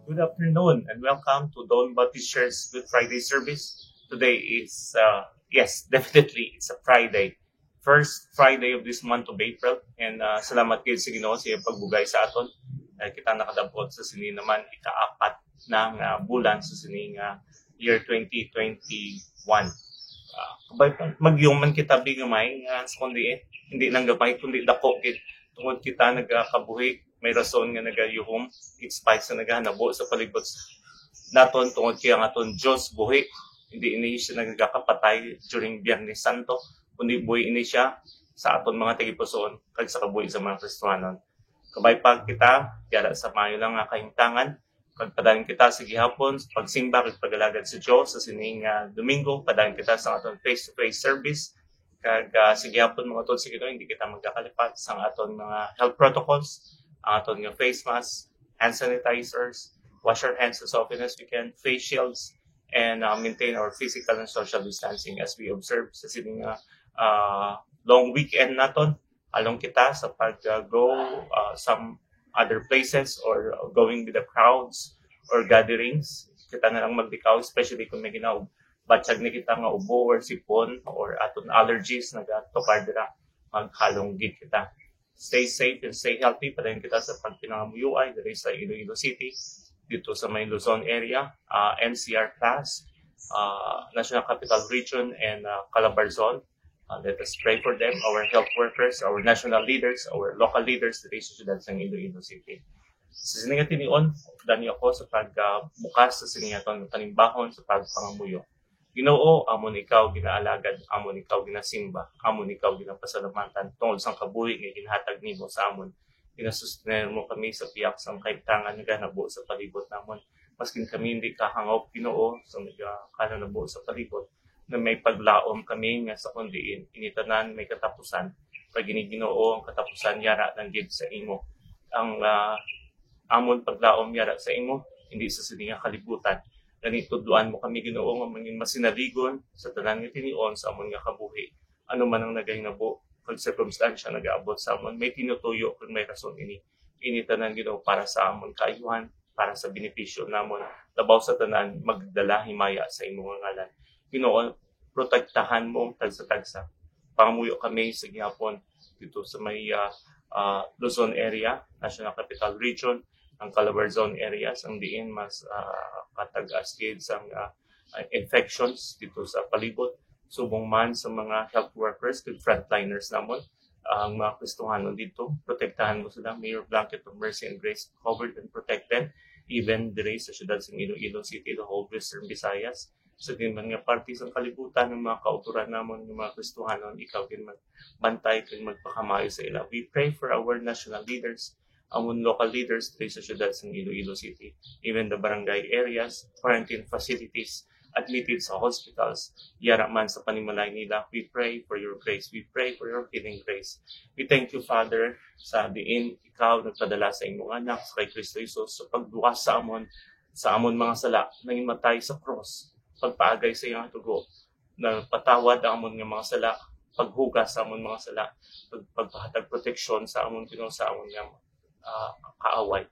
Good afternoon and welcome to Don Baptist Church Good Friday service. Today is, yes, definitely it's a Friday. First Friday of this month of April. And salamat kayo sa Ginoo sa iyong pagbugay sa aton. Kita nakadabot sa sini naman ika-4 ng bulan sa sining year 2021. Magyuman kita bigamay sa kundi hindi lang gamay kundi dako gid tungod kita nagakabuhi. May rason nga nagayuhom, it's spite sa naghanabo sa palibot naton tungod kaya nga aton Diyos buhi. Hindi ini siya nagkakapatay during Biyernes Santo, kundi buhi ini siya sa aton mga tagipusoon kag sa kabuhi sa mga Kristiyanon. Kabay pag kita, yara sa mayo lang nga kahimtangan, kag padayon kita sa gihapon, pagsimba kag pagalagad sa Dios sa sining Domingo, padayon kita sa aton face-to-face service. Kag sige hapon mga tol, sige hindi kita magkakalipat sa aton mga health protocols, ang aton nga face mask, hand sanitizers, wash our hands as often as we can, face shields, and maintain our physical and social distancing as we observe sa sining long weekend naton. Along kita sa pag-go some other places or going with the crowds or gatherings. Kita na lang magbikaw, especially kung may batsag ni kita nga ubo or sipon or aton allergies nagatubar dira maghalong gid kita. Stay safe and stay healthy. Padayon kita sa pagpinangamuyuay diri sa Iloilo City, dito sa may Luzon area, NCR class, National Capital Region, and Calabarzon. Let us pray for them, our health workers, our national leaders, our local leaders diri sa siyudad sa Iloilo City. Sa sininga tinion, dani ako sa pagbukas sa sininga itong panimbahon sa pagpangamuyo. Ginoo, amon ikaw ginaalagad, amon ikaw ginasimba, amon ikaw ginapasalamatan tungod sang kabuhi nga ginhatag nimo sa amon. Ginasustener mo kami sa piyak sang kaibtangan nga ganabo sa palibot namon. Maskin kami hindi kahangop, Ginoo, sa kananabo sa palibot, na may paglaom kami nga sa kundiin, initanan may katapusan. Pag Ginoo ang katapusan yara ng gid sa imo. Ang amon paglaom yara sa imo, hindi sa sininga kalibutan. Ganito duan mo kami Ginoo nga mangin masinaligon sa tanan nga tinion sa amon nga kabuhi. Ano man ang nagahingabo kag circumstansya nagaabot sa amon, may tinutuyo kung may rason ini. Initanan Ginoo para sa amon kaayuhan, para sa benepisyo namon. Labaw sa tanan magdala himaya sa imong ngalan. Ginoo, protektahan mo tagsa-tagsa. Pangamuyo kami sa gihapon dito sa may Luzon area, National Capital Region, ang Calabarzon areas, ang diin mas katagas gid sa infections dito sa palibot. Subong man sa mga health workers ug frontliners namon, ang mga Kristohanon dito, protektahan mo sila. May your blanket of mercy and grace covered and protect them, even diri sa siyudad sa Iloilo City, the whole Western Visayas. Sa man nga parte sa kalibutan ng mga kauturan namon ng mga Kristohanon, ikaw din magbantay kag magpakamayo sa ila. We pray for our national leaders, among local leaders dito sa siyudad sa Iloilo City, even the barangay areas, quarantine facilities, admitted sa hospitals, yara man sa panimalay nila. We pray for your grace. We pray for your healing grace. We thank you, Father, sa diin ikaw nagpadala sa imong anak sa kay Kristo Jesus sa pagduwas sa amon mga sala, nangin matay sa cross, pagpaagay sa iyang tugo, na patawad ang amon nga mga sala, paghugas sa amon mga sala, pagpahatag proteksyon sa amon Ginoo sa amon nga kaaway.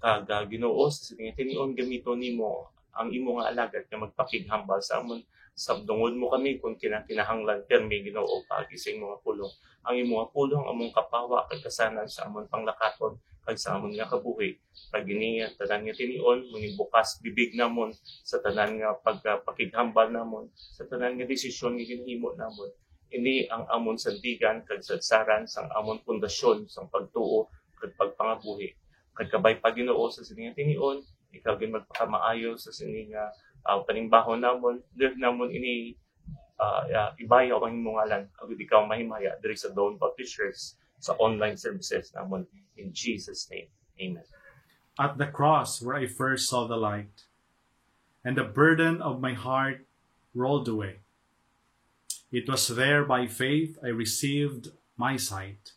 Kag Ginoo, sa sininga tinion gamito nimo ang imo nga alagad nga magpakighambal sa amon. Sabdungod mo kami kung kinahanglan permi Ginoo paagi sa imong pulong. Ang imong pulong among kapawa kag kasanan sa amon panglakaton kag sa amon nga kabuhi. Pag giningat tanan nga tinion, mungin bukas bibig namon sa tanan nga pagpakighambal namon, sa tanan nga desisyon nga ginhimo namon. Ini ang amon sandigan kag sadsaran sang amon pundasyon sang pagtuo kag pagpangabuhi. Kag kabay pa Ginoo sa sininga tinion, ikaw gin magpakamaayo sa sininga panimbahon namon, dili namon ini ibayaw ang imong ngalan, ug ikaw mahimaya diri sa Don Baptist Church sa online services namon. In Jesus' name, amen. At the cross where I first saw the light, and the burden of my heart rolled away. It was there by faith I received my sight,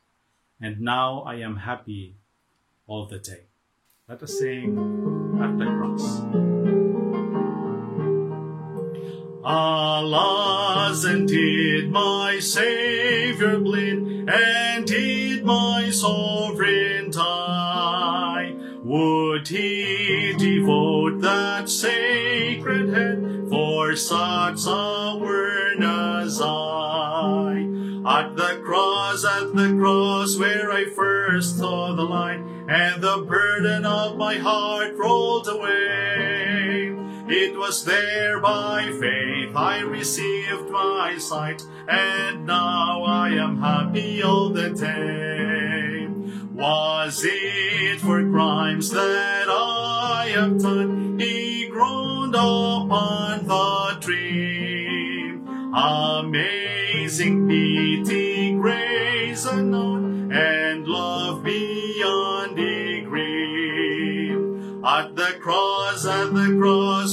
and now I am happy all the day. Let us sing At the Cross. Alas, and did my Savior bleed, and did my sovereign die? Would would he devote that sacred head for such a worm as I? At the cross where I first saw the light, and the burden of my heart rolled away. It was there by faith I received my sight, and now I am happy all the day. Was it for crimes that I have done? He groaned upon the tree. Amazing pity, grace unknown, and love beyond degree. At the cross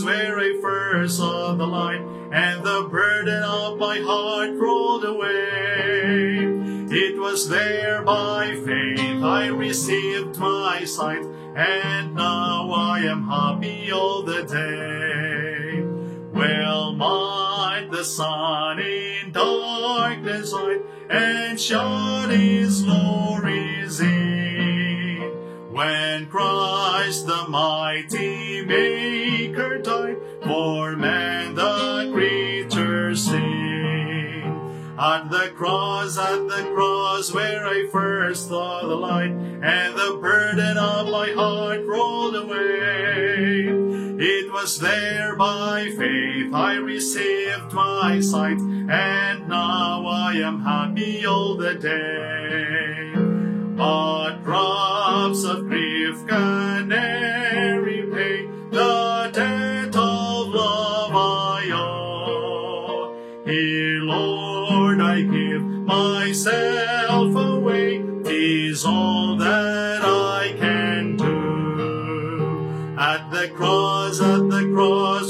where I first saw the light, and the burden of my heart rolled away. It was there by faith I received my sight, and now I am happy all the day. Well might the sun in darkness hide, and shut his glories in, when Christ the mighty Maker died, for man the creature sin. At the cross where I first saw the light, and the burden of my heart rolled away. It was there by faith I received my sight, and now I am happy all the day. But drops of grief can ne'er repay the debt of love I owe. Here, Lord, I give myself away, 'tis all that I can do. At the cross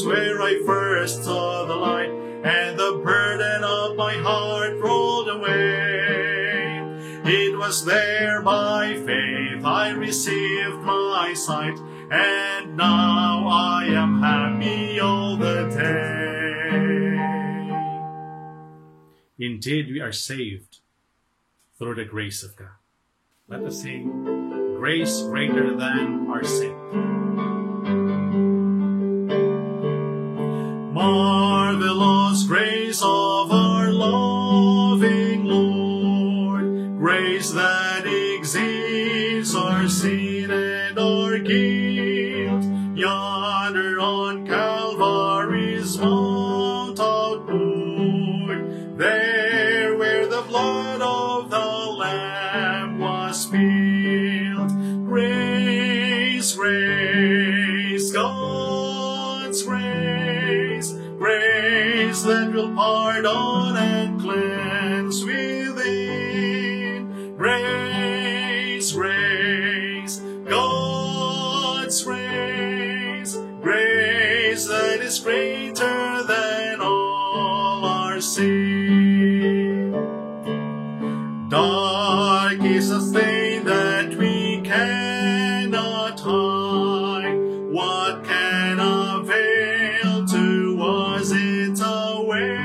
where I first saw the light, and the burden of my heart rolled away. It was there by faith I received my sight, and now I am happy all the day. Indeed, we are saved through the grace of God. Let us sing, Grace Greater Than Our Sin. Marvelous grace of our loving Lord, grace that exceeds our sin and our guilt. Yonder on Calvary's mount outpoured, there where the blood of the Lamb was spilled. Grace, grace, God's grace, grace that will pardon and cleanse within. Grace, grace, God's grace, grace that is greater than all our sin. Dark is a stain that we cannot hide. What can avail to wash it away?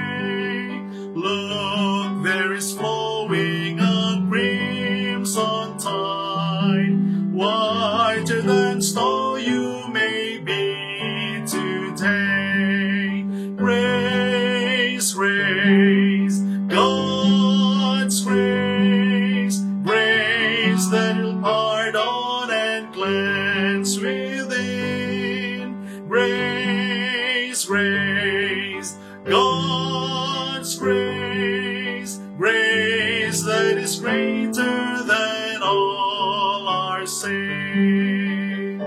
Look, there is flowing a crimson tide. Whiter than snow you may be today. Grace, grace, God's grace, grace that will pardon and cleanse within. Grace, grace, God's grace, grace that is greater than all our sin.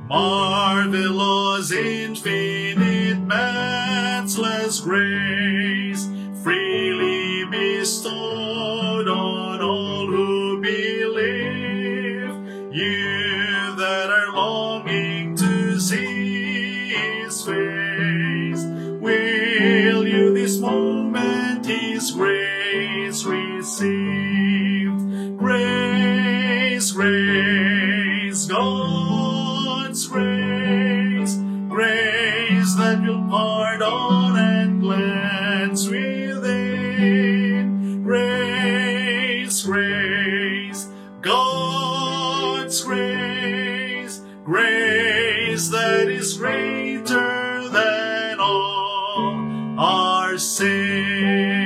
Marvelous, infinite, matchless grace, freely bestowed on all who believe. You that are longing to see His face, will you this moment His grace receive? Grace, grace, God's grace, grace that will pardon and cleanse within. Grace, grace, God's grace, grace that is greater than all our sin.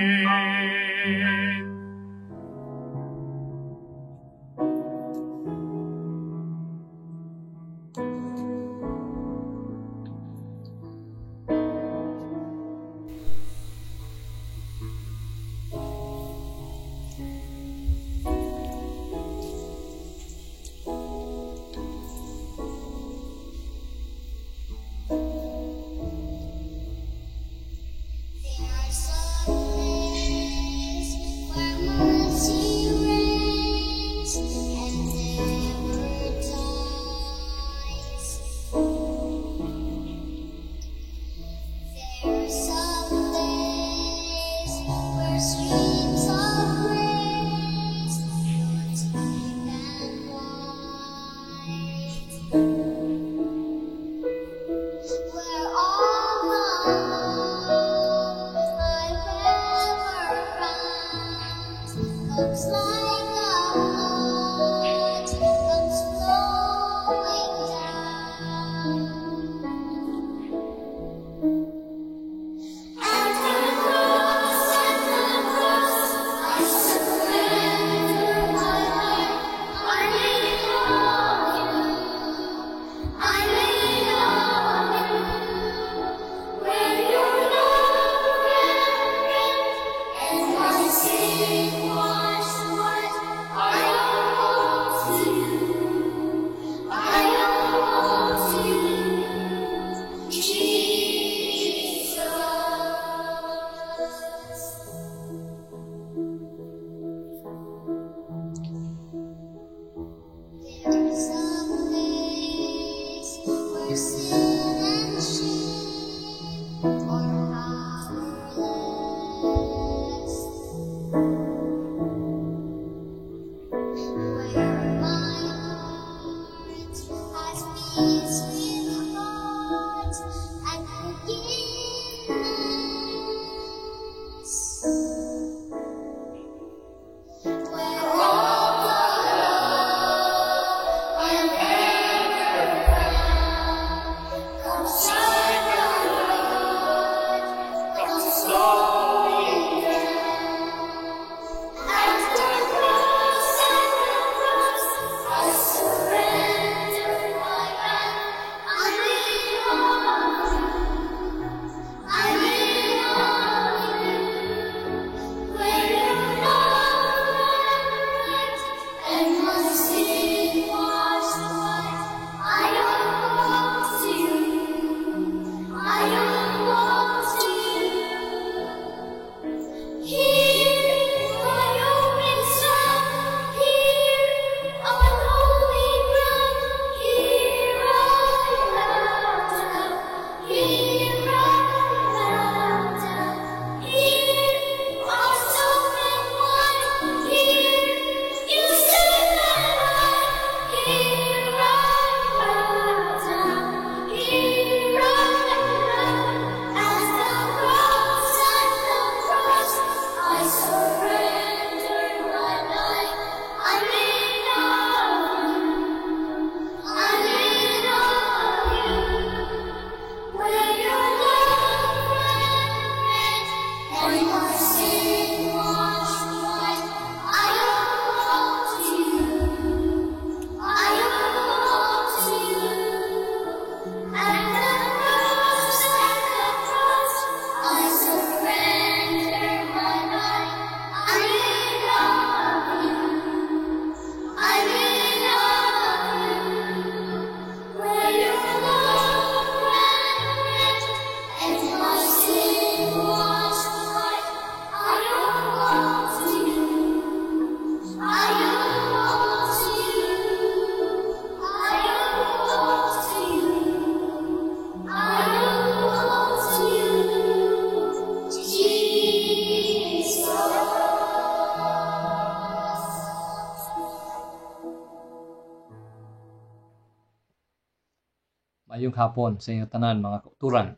Mayong hapon sa inyo tanan mga kauturan.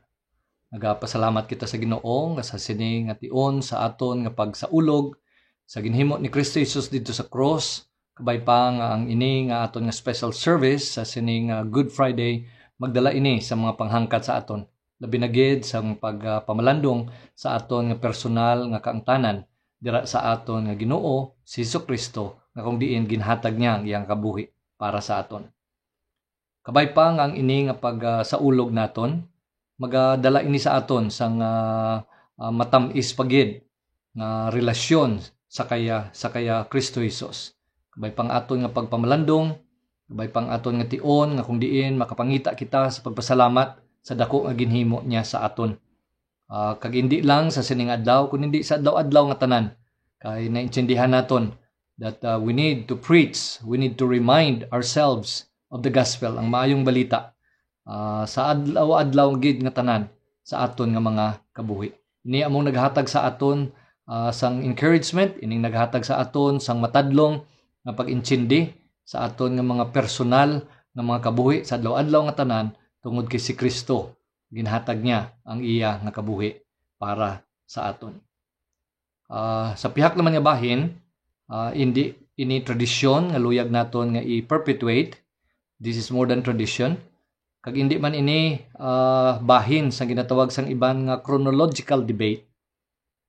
Nagapasalamat kita sa Ginoo nga sa sini nga tion sa aton nga pagsaulog sa ginhimo ni Kristo Jesus dito sa cross Kabay pa nga ang ini nga aton nga special service sa sining Good Friday magdala ini sa mga panghangkat sa aton. Labi na gid sa pagpamalandong sa aton nga personal nga kaangtanan dira sa aton nga Ginoo si Jesucristo nga kung diin ginhatag niya ang iyang kabuhi para sa aton. Kabay pa nga ang ini nga saulog naton magadala ini sa aton sang matamis pagid nga relasyon sa kaya Kristo Jesus. Kabay pang aton nga pagpamalandong, kabay pang aton nga tion nga kung diin makapangita kita sa pagpasalamat sa dako nga ginhimo niya sa aton. Kag hindi lang sa sining adlaw kundi sa adlaw-adlaw nga tanan. Kay naintindihan naton that we need to preach, we need to remind ourselves of the gospel, ang maayong balita sa adlaw-adlaw gid nga tanan sa aton nga mga kabuhi. Ini among naghatag sa aton sang encouragement, ining naghatag sa aton sang matadlong nga pag-intindi sa aton nga mga personal nga mga kabuhi sa adlaw-adlaw nga tanan tungod kay si Kristo. Ginhatag niya ang iya nga kabuhi para sa aton. Sa pihak naman nga bahin, hindi ini tradisyon nga luyag naton nga i-perpetuate. This is more than tradition. Kag hindi man ini bahin sa ginatawag sang iban nga chronological debate.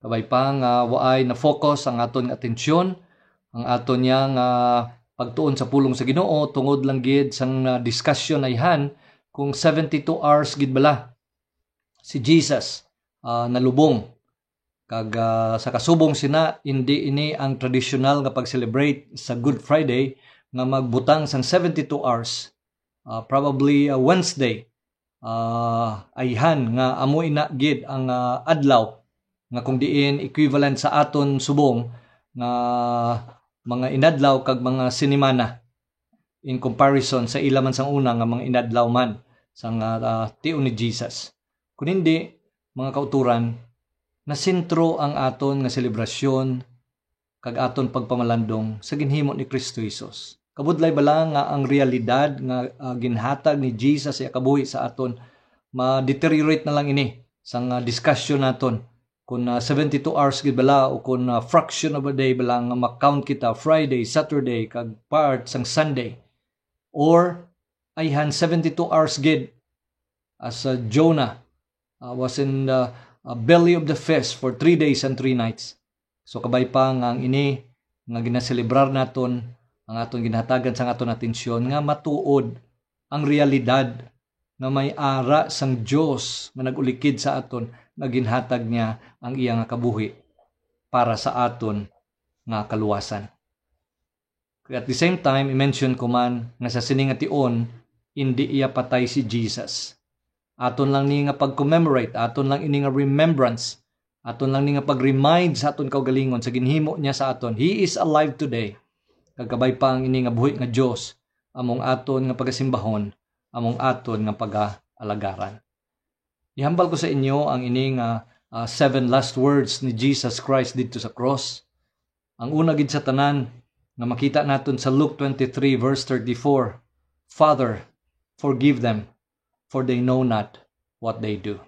Kabay pa nga waay na focus ang aton nga atensyon, ang aton nga pagtuon sa pulong sa Ginoo tungod lang gid sang discussion ayhan kung 72 hours gid bala si Jesus nalubong. Kag sa kasubong sina hindi ini ang traditional nga pag-celebrate sa Good Friday nga magbutang sang 72 hours. Probably Wednesday ayhan nga amo ina gid ang adlaw nga kung diin equivalent sa aton subong nga mga inadlaw kag mga sinimana in comparison sa ila man sang una nga mga inadlaw man sang tion ni Jesus. Kung hindi mga kauturan na sentro ang aton nga selebrasyon kag aton pagpamalandong sa ginhimo ni Kristo Jesus. Kabudlay bala nga ang realidad nga ginhatag ni Jesus sa kabuhi sa aton ma-deteriorate na lang ini sang discussion naton kung 72 hours gid bala o kung fraction of a day bala nga ma-count kita Friday, Saturday kag part sang Sunday, or ayhan 72 hours gid as Jonah was in the belly of the fish for 3 days and 3 nights. So kabay pa nga ang ini nga ginaselebrar naton ang aton ginhatagan sang aton atensyon nga matuod ang realidad na may ara sang Dios nga nagulikid sa aton nga ginhatag niya ang iya nga kabuhi para sa aton nga kaluwasan. At the same time, i-mention ko man nga sa sining nga tion hindi iya patay si Jesus. Aton lang ni nga pag-commemorate, aton lang ini nga remembrance, aton lang ni nga pag-remind sa aton kaugalingon sa ginhimo niya sa aton. He is alive today. Kagkabay pa ang ini nga buhi nga Dios among aton nga pagasimbahon, among aton nga pag-alagaran. Ihambal ko sa inyo ang ini nga 7 last words ni Jesus Christ dito sa cross. Ang una gid sa tanan nga makita naton sa Luke 23 verse 34. Father, forgive them, for they know not what they do.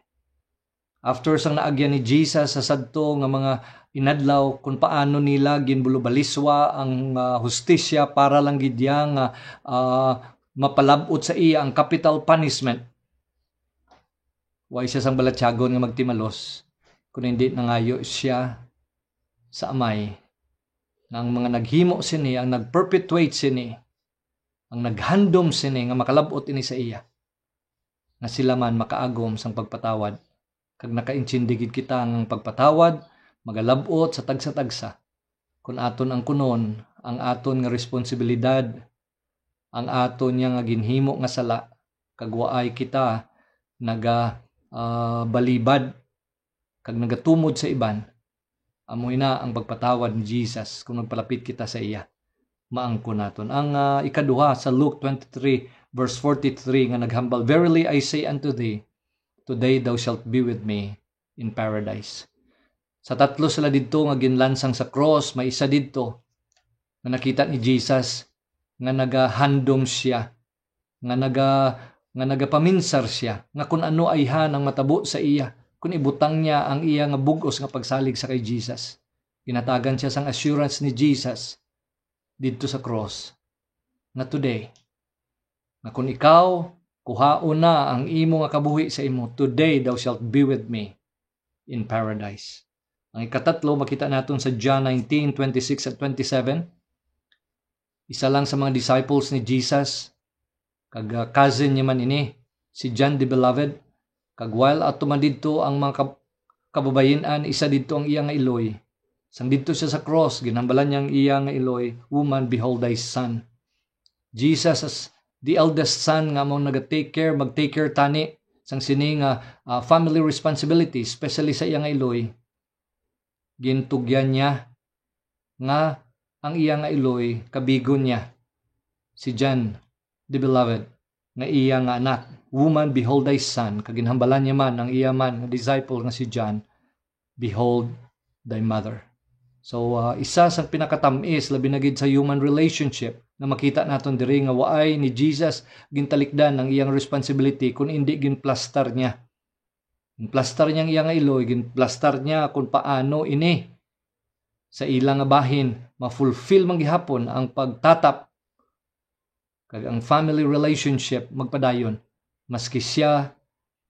After sang naagyan ni Jesus sa sadto nga mga inadlaw kung paano nila ginbulubaliswa ang hustisya para lang gid nga mapalabot sa iya ang capital punishment. Way siya sang balatyagon nga magtimalos kung hindi nangayo siya sa amay ng mga naghimo sini, ang nagperpetuate sini, ang naghandom sini nga makalabot ini sa iya, nga sila man makaagom sang pagpatawad. Kag nakaintindigid kita ang pagpatawad, magalabot sa tagsa-tagsa. Kung aton ang kunon, ang aton nga responsibilidad, ang aton nga ginhimo nga sala, kag waay kita balibad kag nagatumod sa iban, amoy na ang pagpatawad ni Jesus kung nagpalapit kita sa iya. Maangko naton. Ang ikaduha sa Luke 23 verse 43 nga naghambal, verily I say unto thee, today thou shalt be with me in paradise. Sa tatlo sila didto nga ginlansang sa cross, may isa didto nga nakita ni Jesus nga nagahandom siya, nga nagapaminsar siya, nga kung ano ayhan ang matabo sa iya, kung ibutang niya ang iya nga bugos nga pagsalig sa kay Jesus. Ginatagan siya sang assurance ni Jesus didto sa cross nga today nga kung ikaw kuhaon na ang imo nga kabuhi sa imo, today thou shalt be with me in paradise. Ang ikatatlo, makita natin sa John 19:26 at 27. Isa lang sa mga disciples ni Jesus, kag cousin niya man ini, si John the Beloved. Kag while ato man didto ang mga kababayen-an, isa didto ang iya nga iloy. Sang didto siya sa cross, ginambalan niya ang iya nga iloy, "Woman, behold thy son." Jesus as the eldest son nga mo mag-take care tani sang sini nga family responsibility, especially sa iya nga iloy. Gintugyan niya nga ang iya nga iloy kabigon niya si John the Beloved nga iya nga anak. "Woman, behold thy son." Kaginhambalan niya man ang iya man nga disciple nga si John, "Behold thy mother." So isa sa pinakatamis labi na gid sa human relationship na makita naton diri nga waay ni Jesus gintalikdan ang iyang responsibility kun indi ginplaster niya. Ginplaster niya ang iyang iloy, ginplaster niya kung paano ini sa ilang nga bahin ma-fulfill man gihapon ang pagtatap kag ang family relationship magpadayon maski siya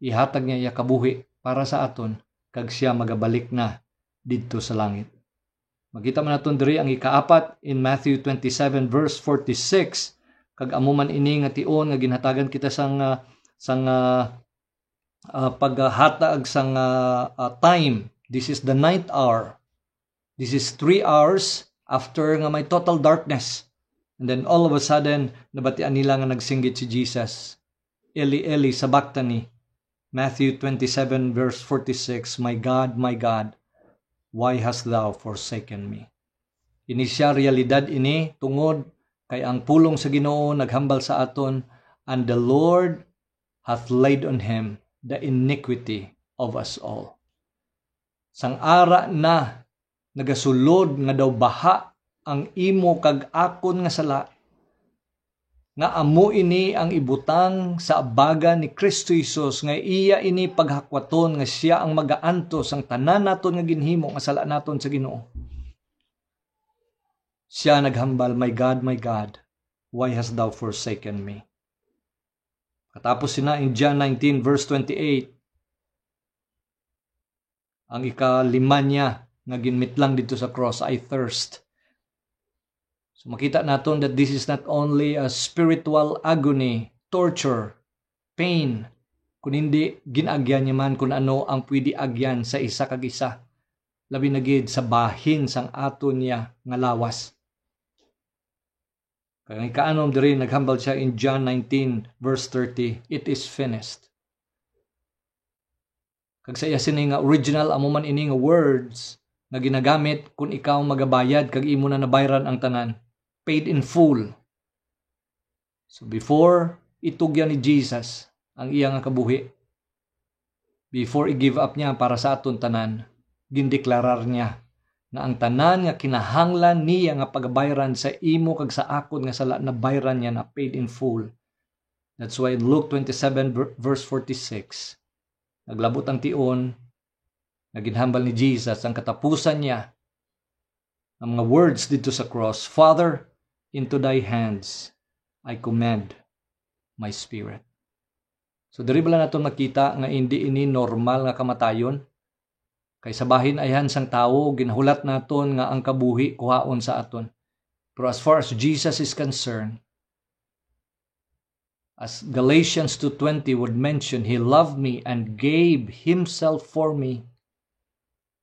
ihatag niya iya kabuhi para sa aton kag siya magabalik na didto sa langit. Makita man naton diri ang ikaapat in Matthew 27 verse 46, kag amo man ini nga tion nga ginhatagan kita sang paghatag sang time. This is the ninth hour. This is 3 hours after nga may total darkness. And then all of a sudden nabatian nila nga nagsinggit si Jesus, "Eli Eli sabachthani." Matthew 27 verse 46, my God, why hast thou forsaken me?" Ini siya realidad ini tungod kay ang pulong sa Ginoo naghambal sa aton, "And the Lord hath laid on him the iniquity of us all." Sang ara na nagasulod nga daw baha ang imo kag akon nga sala, nga amo ini ang ibutang sa abaga ni Kristo Jesus, nga iya ini paghakwaton nga siya ang magaantos ang tanan naton nga ginhimo nga sala naton sa Ginoo. Siya naghambal, my God, why hast thou forsaken me?" Katapos sina in John 19 verse 28, ang ikalima niya nga ginmitlang dito sa cross, "I thirst." So makita naton that this is not only a spiritual agony, torture, pain, kun hindi ginagyan niya man kung ano ang pwede agyan sa isa kag isa. Labi na gid sa bahin sang aton niya nga lawas. Kaya kaanom diri naghambal siya in John 19 verse 30, "It is finished." Kag sa iya sini nga original amo man ini nga words nga ginagamit kung ikaw magabayad kag imo na nabayran ang tanan. Paid in full. So before itugyan ni Jesus ang iya nga kabuhi, before i-give up niya para sa aton tanan, gindeklarar niya na ang tanan nga kinahanglan niya nga pagabayran sa imo kag sa akon nga sala na bayran niya na paid in full. That's why in Luke 27 verse 46, naglabot ang tion, naginhambal ni Jesus ang katapusan niya, ang mga words dito sa cross, "Father, into thy hands I commend my spirit." So diri bala naton makita nga hindi ini normal nga kamatayon. Kay sa bahin ayhan sang tawo ginahulat naton nga ang kabuhi kuhaon sa aton. Pero as far as Jesus is concerned, as Galatians 2:20 would mention, he loved me and gave himself for me.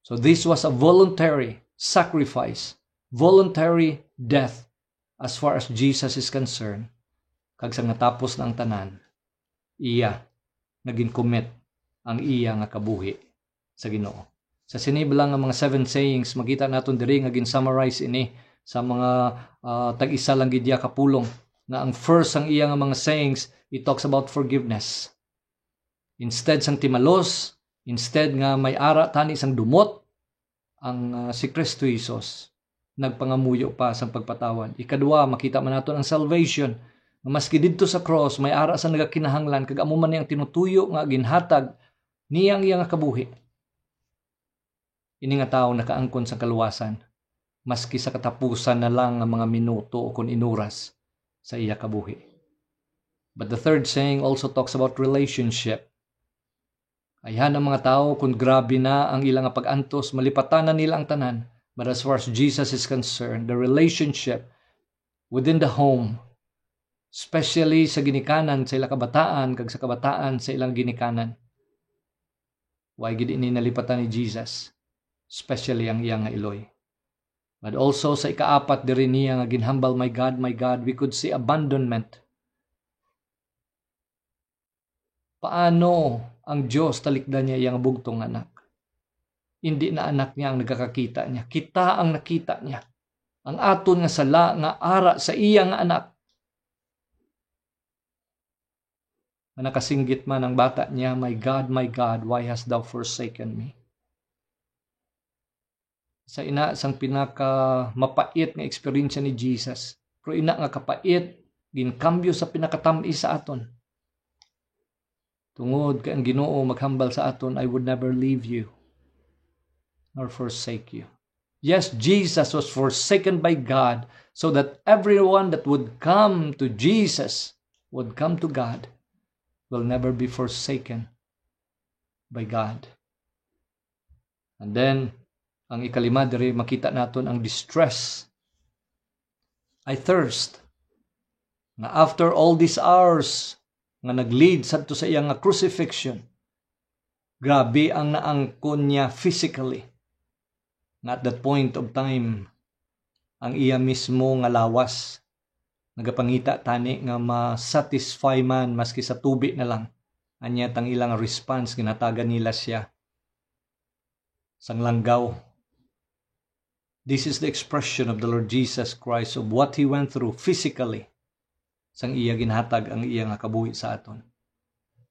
So this was a voluntary sacrifice, voluntary death as far as Jesus is concerned. Kag sa natapos na ang tanan, iya naging commit ang iya nga kabuhi sa Ginoo. Sa sinibla nga mga 7 sayings, makita naton diri nga gin-summarize ini sa mga tag-isa lang gid kapulong. Na ang first ang iya nga mga sayings, it talks about forgiveness. Instead sang timalos, instead nga may ara tani sang dumot, ang si Kristo Jesus nagpangamuyo pa sa pagpatawad. Ikadua, makita man naton ang salvation. Maski didto sa cross, may ara sa nagakinahanglan, kag amo man niyang tinutuyo nga ginhatag niyang iya nga kabuhi. Ini nga tawo nakaangkon sa kaluwasan. maski sa katapusan na lang ang mga minuto o kung inuras sa iya kabuhi. But the third saying also talks about relationship. Ayan ang mga tao kung grabe na ang ilang pag-antos, malipatan na nila ang tanan. But as far as Jesus is concerned, the relationship within the home, especially sa ginikanan sa ilang kabataan, kag sa kabataan sa ilang ginikanan, why gid ini nalipatan ni Jesus, especially ang iyang nga iloy. But also sa ikaapat diri niya nga ginhambal, my God, we could see abandonment. Paano ang Diyos talikdan niya iyang bugtong anak? Hindi na anak niya ang nagkakakita niya. Kita ang nakita niya. Ang aton nga sala nga ara sa iyang anak. Nakasinggit man ang bata niya, my God, why hast thou forsaken me? Sa ina sang pinaka mapait nga eksperyensya ni Jesus. Pero ina nga kapait, ginkambyo sa pinakatam-i sa aton. Tungod kay ang Ginoo maghambal sa aton, I would never leave you nor forsake you. Yes, Jesus was forsaken by God so that everyone that would come to Jesus would come to God, will never be forsaken by God. And then, ang ikalima diri makita naton ang distress. I thirst. Na after all these hours nga nag-lead sadto sa iyang crucifixion, grabe ang naangkon niya physically. At that point of time, ang iya mismo nga lawas nagapangita tani nga ma-satisfy man maski sa tubi na lang. Anya tang ilang response ginatagan nila siya sang langgaw. This is the expression of the Lord Jesus Christ of what He went through physically sang iya ginhatag ang iya nga kabuhi sa aton.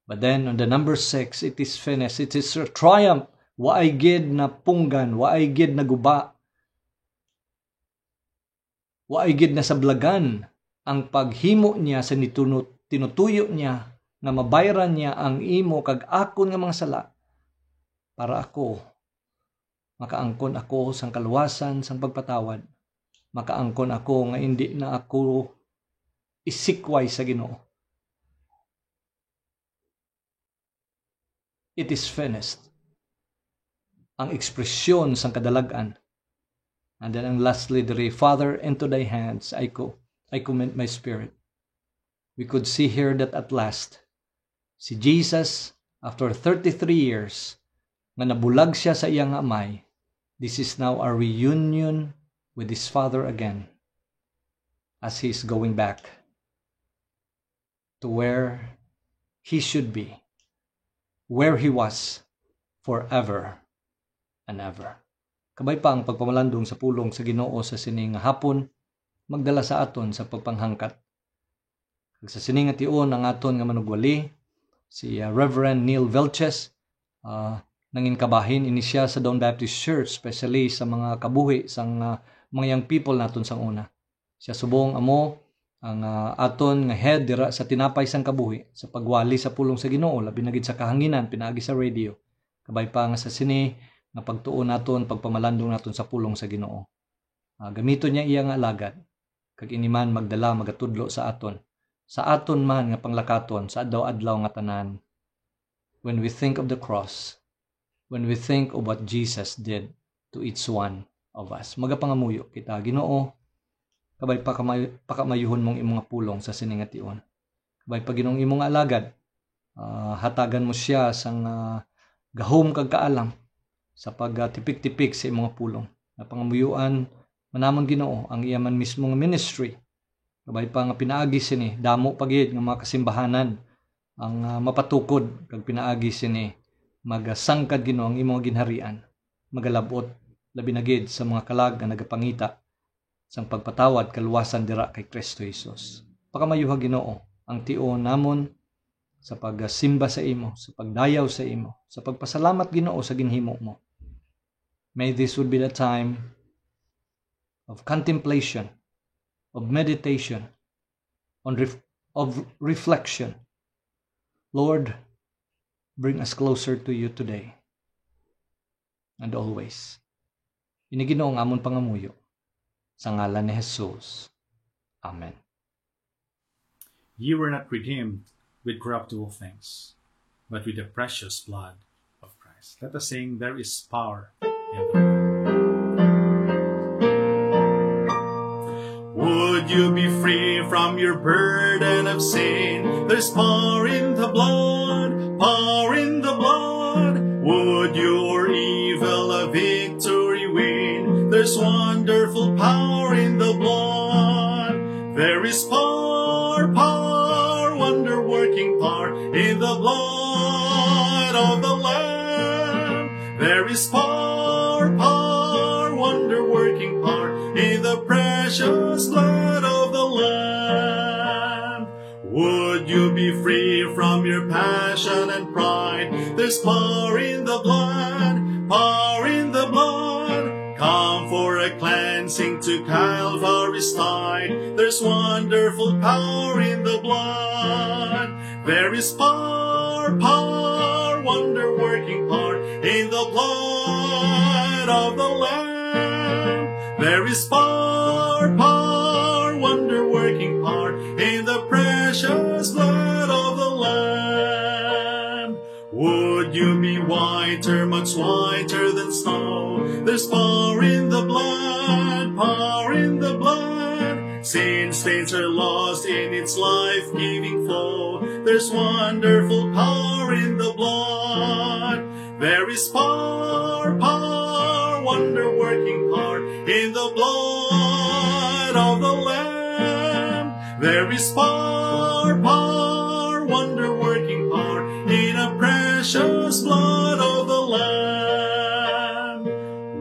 But then on the number 6, it is finished. It is a triumph. Waay gid na punggan, waay gid na guba, waay gid na sablagan ang paghimo niya sa tinutuyo niya na mabayaran niya ang imo kag akon nga mga sala para ako makaangkon ako sang kaluwasan sang pagpatawad, makaangkon ako nga hindi na ako isikway sa Ginoo. It is finished. Ang ekspresyon sang kadalagan. And then ang lastly, Father, into thy hands I commit my spirit. We could see here that at last, si Jesus, after 33 years, nga nabulag siya sa iyang amay, this is now a reunion with his Father again, as he is going back to where he should be, where he was forever and ever. Kabay pa ang pagpamalandong sa pulong sa Ginoo sa sining hapon, magdala sa aton sa pagpanghangkat. Sa sining tion ang aton nga manugwali, si Reverend Neil Velches, nangin kabahin ini siya sa Dawn Baptist Church, especially sa mga kabuhi sang mga young people naton sang una. Siya subong amo ang aton nga head dira sa tinapay sang kabuhi sa pagwali sa pulong sa Ginoo, labi na gid sa kahanginan pinaagi sa radio. Kabay pa nga sa sini nga pagtuon naton, pagpamalandong naton sa pulong sa Ginoo. Gamito niya iya nga alagad, kag iniman magdala magatudlo sa aton man nga panglakaton sa adlaw-adlaw nga tanan. When we think of the cross, when we think of what Jesus did to each one of us, magapangamuyo kita, Ginoo, kabay pakamayuhon mong imong pulong sa siningation. Kabay pa Ginoong imong alagad, hatagan mo siya sang gahom kag kaalam sa pagtipik-tipik sa imong pulong. Napangamuyuan manamon Ginoo ang iya man mismong ministry. Kabay pa nga pinaagi sini damo pagid nga mga kasimbahanan ang mapatukod kag pinaagi sini magasangkad Ginoo ang imong ginharian, magalabot labi na gid sa mga kalag nga nagapangita sang pagpatawad kaluwasan dira kay Kristo Jesus. Pakamayuha Ginoo ang tion namon sa pagsimba sa imo, sa pagdayaw sa imo, sa pagpasalamat Ginoo sa ginhimo mo. May this would be the time of contemplation, of meditation, of reflection. Lord, bring us closer to you today and always. Ini Ginoo ang amon pangamuyo Sa ngalan ni Jesus. Amen. Ye were not redeemed with corruptible things, but with the precious blood of Christ. Let us sing, there is power in the blood. Would you be free from your burden of sin? There's power in the blood, power in the blood. Would your evil a victory win? There's wonderful power in the blood. There is power, power, wonder-working power in the blood of the Lamb. There is power, power, wonder-working power in the precious blood of the Lamb. Would you be free from your passion and pride? There's power in the blood, power in the blood. Come for a cleansing to Calvary's tide. There's wonderful power in the blood. There is power, power, wonder-working power in the blood of the Lamb. There is power, power, wonder-working power in the precious blood of the Lamb. Would you be whiter, much whiter than snow? There's power in the blood, power in the blood. Sin stains are lost in its life-giving flow. There's wonderful power in the blood. There is power, power, wonder-working power in the blood of the Lamb. There is power, power, wonder-working power in a precious blood of the Lamb.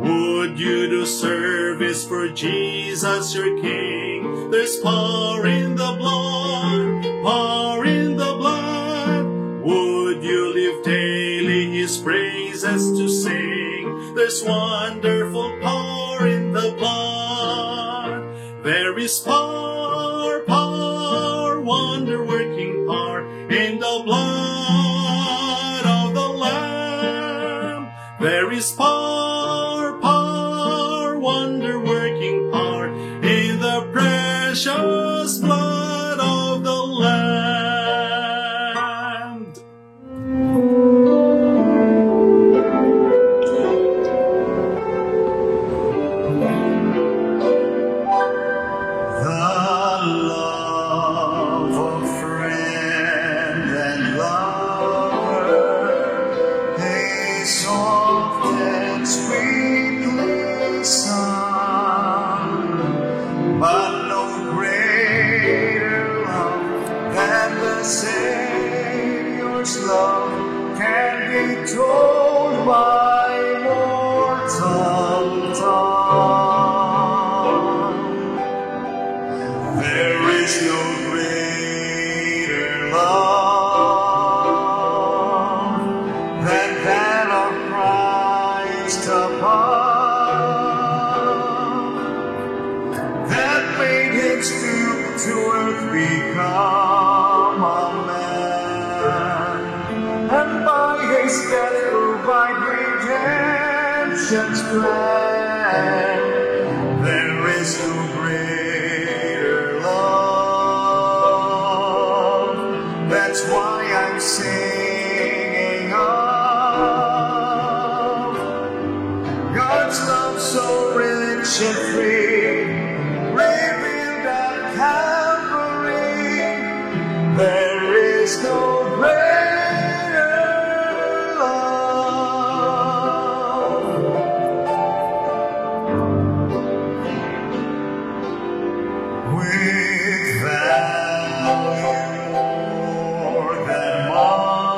Would you do service for Jesus your King? There's power in the blood, power in the blood. Would you live daily His praises to sing? There's wonderful power in the blood. There is power, power, wonder-working power in the blood of the Lamb. There is power, power, wonder-working power in the precious blood of the Lamb. Savior's love can be told by mortal tongue. There is no greater love than that of Christ above, that made Him stoop to earth, become a man, and by His death provide redemption's plan. There is no greater love. That's why I'm singing of God's love so rich and free, revealed at Calvary. There is no greater love. With value more than money,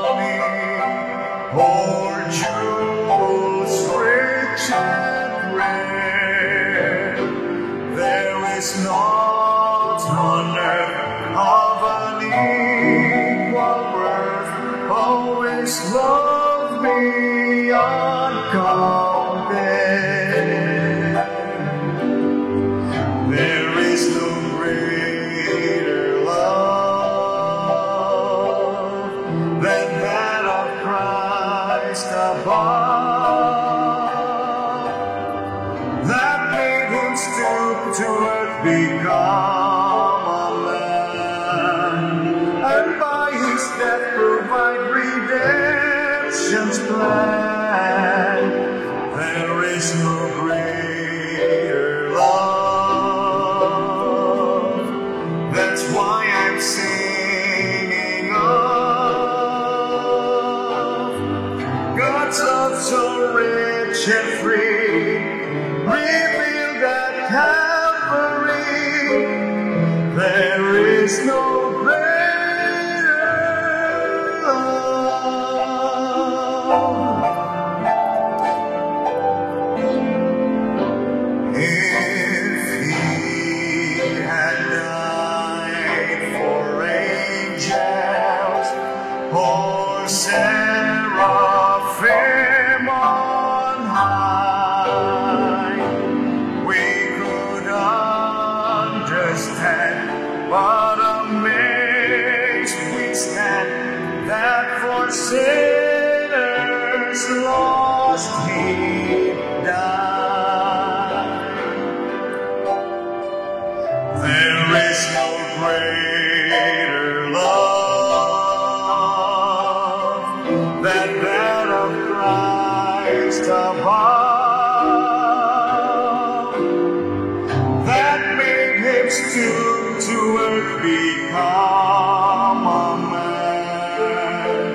provide redemption's plan. There is no greater love. That's why I'm singing of God's love so rich and free, revealed at Calvary. There is no greater love. If he had died for angels or seraphim on high, we could understand, but amazed we stand that for sinners lost he died. There is no greater love than that of Christ above, that made him stoop to earth, become a man,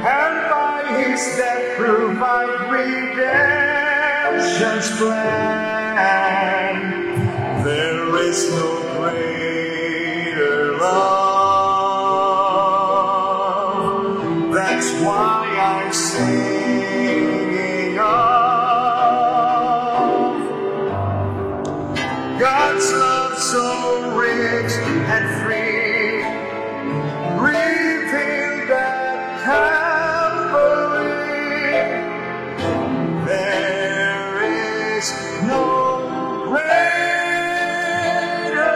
and by his death provide redemption's plan. There is no greater love. That's why I'm singing of God's love so rich and free, revealed at Calvary. There is no greater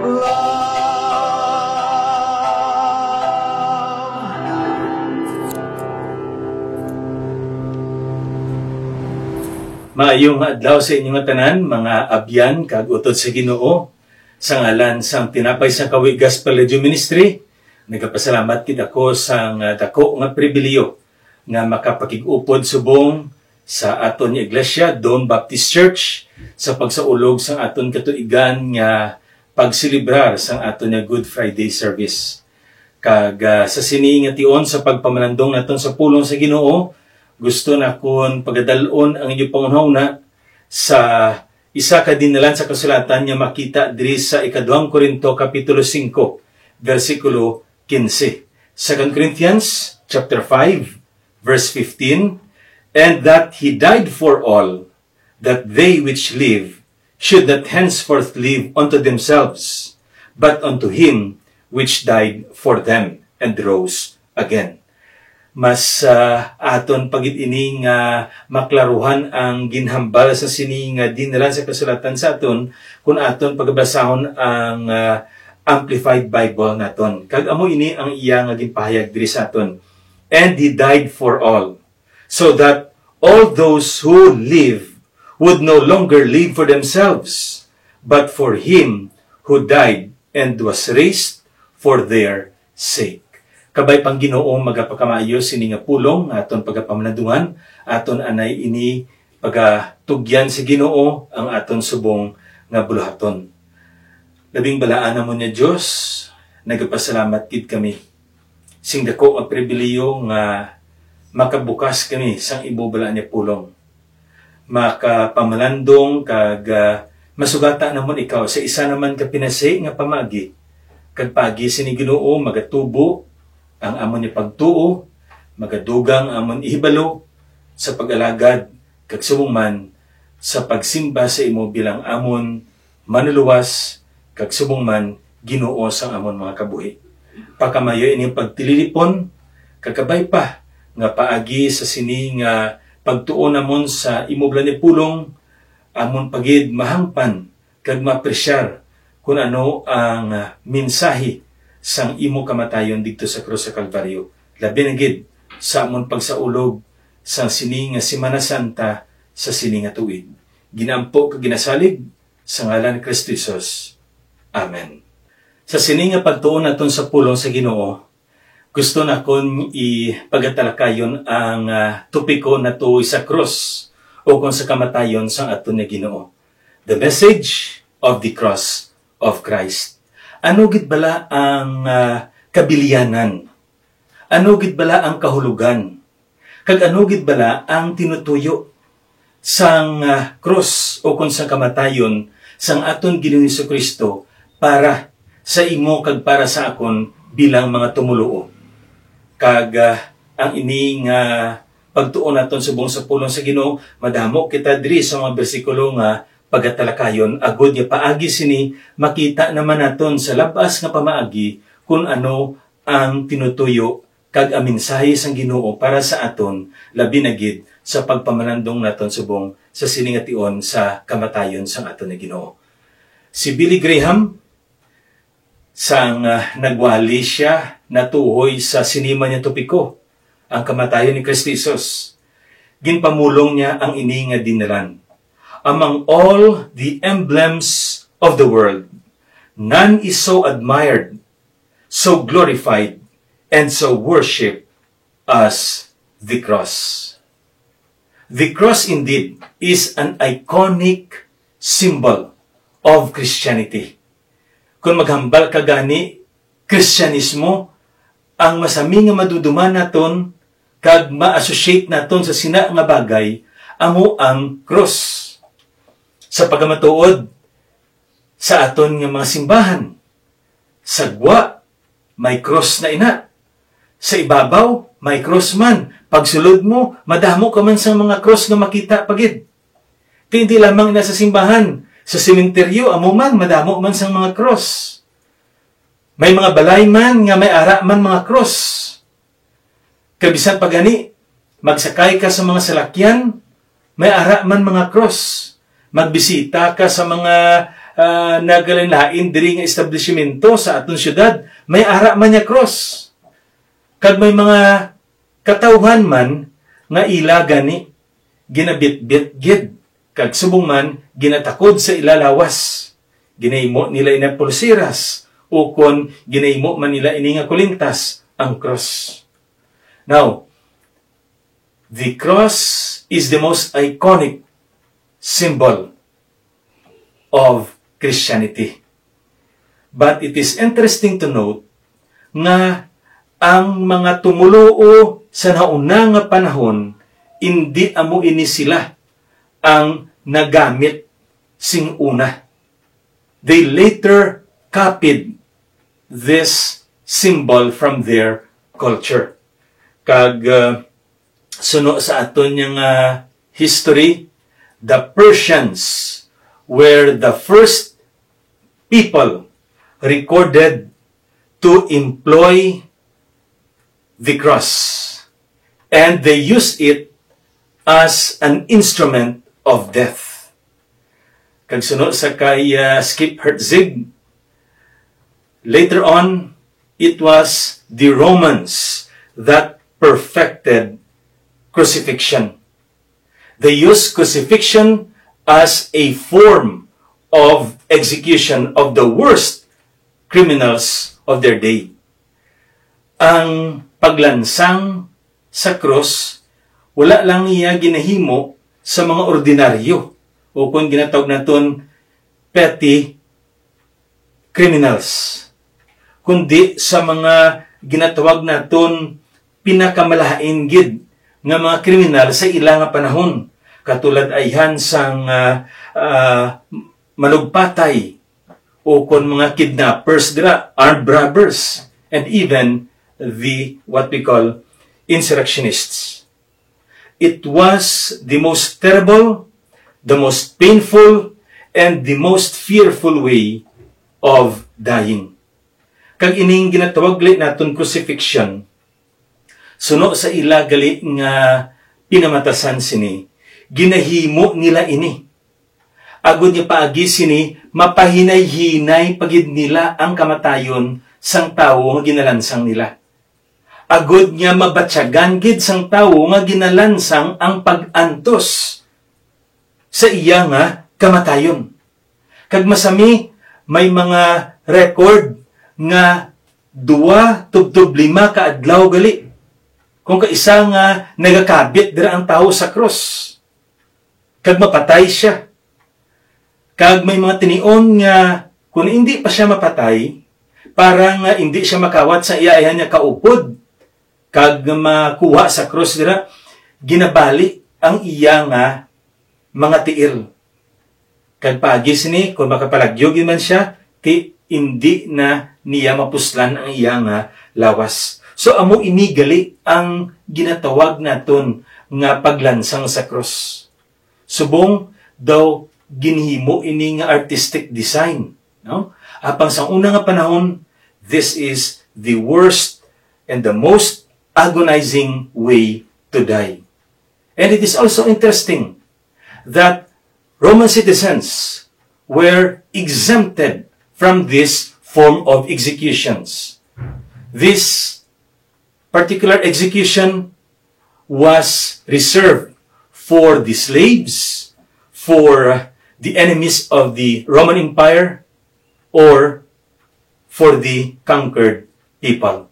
love. Maayong adlaw sa inyong tanan, mga abyan kag utod sa Ginoo. Sa ngalan sang Tinapay sa Kawi Gospel Radio Ministry, nagapasalamat kid ako sang dako nga pribilehyo nga makapakig-upod subong sa aton nga iglesia, Dawn Baptist Church, sa pagsaulog sang aton katuigan nga pagsilibrar sang aton nga Good Friday service. Kag sa sini nga tion sa pagpamalandong naton sa pulong sa Ginoo, gusto na kon pagadalon ang inyong pangunahuna sa isa ka dinalan sa kasulatan nga makita diri sa ika-2 Korinto kapitulo 5 versikulo 15. 2 Corinthians chapter 5 verse 15, and that he died for all, that they which live should not henceforth live unto themselves, but unto him which died for them and rose again. Mas aton pagit ini nga maklaruhan ang ginhambal sa sini nga dinalan sa kasulatan sa aton kung aton pagbasahon ang Amplified Bible naton. Kag amo ini ang iya nga ginpahayag diri sa aton. And he died for all, so that all those who live would no longer live for themselves, but for him who died and was raised for their sake. Kabay pang Ginoo magapakamayo sini nga pulong aton pagapamalandungan, aton anay ini pagatugyan si Ginoo ang aton subong nga buluhaton. Labing balaan namon niya Dios, nagapasalamat kid kami. Sing dako ang pribilehyo nga makabukas kami sang ibubala niya pulong. Makapamalandong kag masugata namon ikaw sa isa naman ka pinasay nga pamagi. Kag pagi sini Ginoo magatubo ang amon ni pagtuo, magadugang amon ihibalo sa pag-alagad kag subong man sa pagsimba sa imo bilang amon manuluwas kag subong man Ginoo sang amon mga kabuhi. Pakamayo ining pagtililipon kakabay pa nga paagi sa sini nga pagtuo namon sa imo ni pulong amon pagid mahangpan kag maapresyar kung ano ang mensahe sang imo kamatayon dito sa krus sa Kalbaryo. Labi na gid sa amon pagsaulog sang sini nga Semana Santa sa sini nga tuig. Ginampo kag ginasalig sa ngalan ni Kristo Jesus. Amen. Sa sini nga pagtuon naton sa pulong sa Ginoo, gusto na kong ipagatalakayon ang topiko na tuoy sa cross o kung sa kamatayon sang aton nga Ginoo. The message of the cross of Christ. Ano gid bala ang kabiliyanan? Ano gid bala ang kahulugan? Kag ano gid bala ang tinutuyo sang cross o kung sa kamatayon sang aton Ginoong Jesucristo para sa imo kag para sa akon bilang mga tumuluo. Kag ang ining pagtuon naton subong sa pulong sa Ginoo, madamo kita diri sa mga bersikulo nga pagatalakayon agud nga paagi sini makita naman naton sa labas nga pamaagi kung ano ang tinutuyo kag ang mensahe sang Ginoo para sa aton labi na gid sa pagpamalandong naton subong sa siningation sa kamatayon sang aton nga Ginoo. Si Billy Graham sang nagwali siya natuhoy sa sinima niya topiko, ang kamatayon ni Kristo Jesus. Ginpamulong niya ang ini nga dinalan. Among all the emblems of the world, none is so admired, so glorified, and so worshipped as the cross. The cross indeed is an iconic symbol of Christianity. Kung maghambal ka gani, Kristyanismo, ang masami nga maduduman naton kag ma-associate naton sa sina nga bagay amo ang cross. Sa pagamatuod sa aton nga mga simbahan, sagwa may cross na ina. Sa ibabaw may cross man. Pagsulod mo, madamo ka man sa mga cross nga makita pagid. Kaya hindi lamang na sa simbahan, sa sementeryo amo man madamo man sang mga cross. May mga balay man nga may ara man mga cross. Kabisan pagani, magsakay ka sa mga salakyan, may ara man mga cross. Magbisita ka sa mga nagalinlain diri nga establishmento sa aton syudad, may ara man nga cross. Kag may mga katawhan man nga ila gani ginabitbit gid kag subong man ginatakod sa ilalawas. Ginahimo nila ina pulsiras o kon ginahimo man nila ini nga kulintas ang cross. Now, the cross is the most iconic symbol of Christianity. But it is interesting to note nga ang mga tumuluo sa nauna nga panahon, hindi amo ini sila ang nagamit sing una. They later copied this symbol from their culture. Kag suno sa aton yang history, the Persians were the first people recorded to employ the cross, and they used it as an instrument of death. Kag suno sa kay Skip Herzig, later on, it was the Romans that perfected crucifixion. They used crucifixion as a form of execution of the worst criminals of their day. Ang paglansang sa krus, wala lang niya ginahimo sa mga ordinaryo o kung ginatawag naton petty criminals, kundi sa mga ginatawag naton pinakamalahain gid nga mga kriminal sa ilang panahon, katulad ayhan sang manugpatay o kon mga kidnappers dira, armed robbers, and even the what we call insurrectionists. It was the most terrible, the most painful, and the most fearful way of dying. Kag ining ginatawag naton crucifixion, suno sa ila gali nga pinamatasan sini, ginahimo nila ini. Agud niya paagi sini, mapahinay-hinay pagid nila ang kamatayon sang tawo nga ginalansang nila. Agud niya mabatyagan gid sang tawo nga ginalansang ang pag-antos sa iya nga kamatayon. Kag masami, may mga record nga 2 tubtob 5 ka adlaw gali. Kung kaisa nga nagakabit dira ang tawo sa cross. Kag mapatay siya. Kag may mga tinion nga kung hindi pa siya mapatay, parang hindi siya makawat sa iyayan niya kaupod. Kag makuha sa cross dira, ginabali ang iya nga mga tiil. Kag pagis ni, kung makapaлагyo man siya, hindi na niya mapuslan ang iya nga lawas. So, amo inigali ang ginatawag naton nga paglansang sa cross. Subong daw ginhimo ini nga artistic design. No? Apang sa unang nga panahon, this is the worst and the most agonizing way to die. And it is also interesting that Roman citizens were exempted from this form of executions. This particular execution was reserved for the slaves, for the enemies of the Roman Empire, or for the conquered people.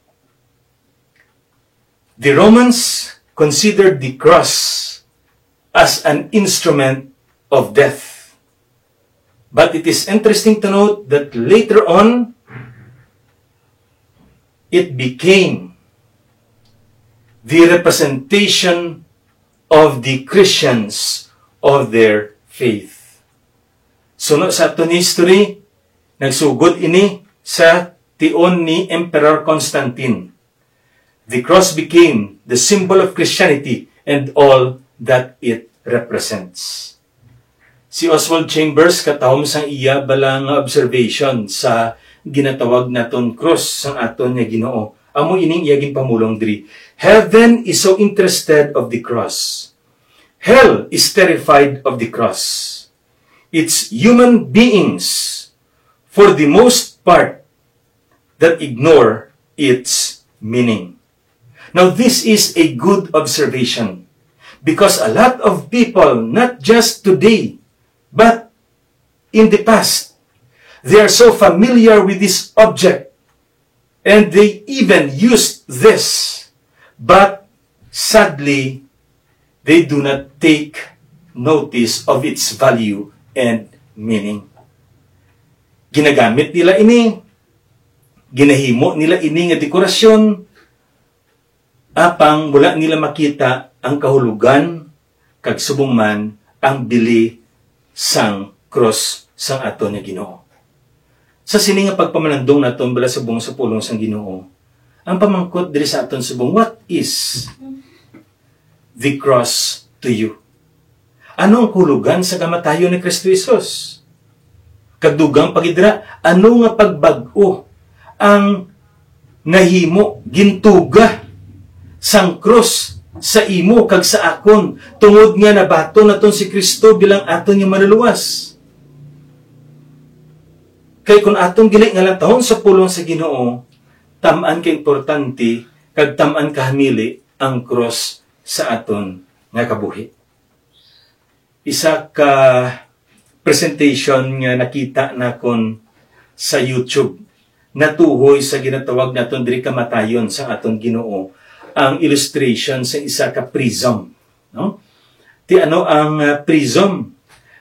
The Romans considered the cross as an instrument of death. But it is interesting to note that later on, it became the representation of the Christians of their faith. Sunod sa aton history, nagsugod ini sa tion ni Emperor Constantine. The cross became the symbol of Christianity and all that it represents. Si Oswald Chambers katahom sang iya balang observation sa ginatawag naton cross sang aton nga Ginoo. Amo ining iyaging pamulong diri. Heaven is so interested of the cross. Hell is terrified of the cross. It's human beings, for the most part, that ignore its meaning. Now, this is a good observation because a lot of people, not just today, but in the past, they are so familiar with this object and they even use this, but sadly, they do not take notice of its value and meaning. Ginagamit nila ini, ginahimo nila ini nga dekorasyon, apang wala nila makita ang kahulugan kag subong man ang bili sang cross sang aton nga Ginoo. Sa sini nga pagpamalandong naton bala subong sa pulong sang Ginoo, ang pamangkot diri sa aton subong, what is the cross to you? Ano ang kahulugan sa kamatayon ni Kristo Jesus? Kagdugang pagidra, ano nga pagbag-o ang nahimo gintuga sang cross sa imo kag sa akon tungod nga nabato naton si Kristo bilang aton nga manluluwas. Kay kung atong gili nga latahon sa pulong sa Ginoo, tam-an ka importante kag tam-an kahamili ang cross sa aton nga kabuhi. Isa ka presentation nga nakita nakon sa YouTube natuhoy sa ginatawag naton diri kamatayon sa aton Ginoo, ang illustration sa isa ka prism, no? Ti ano ang prism?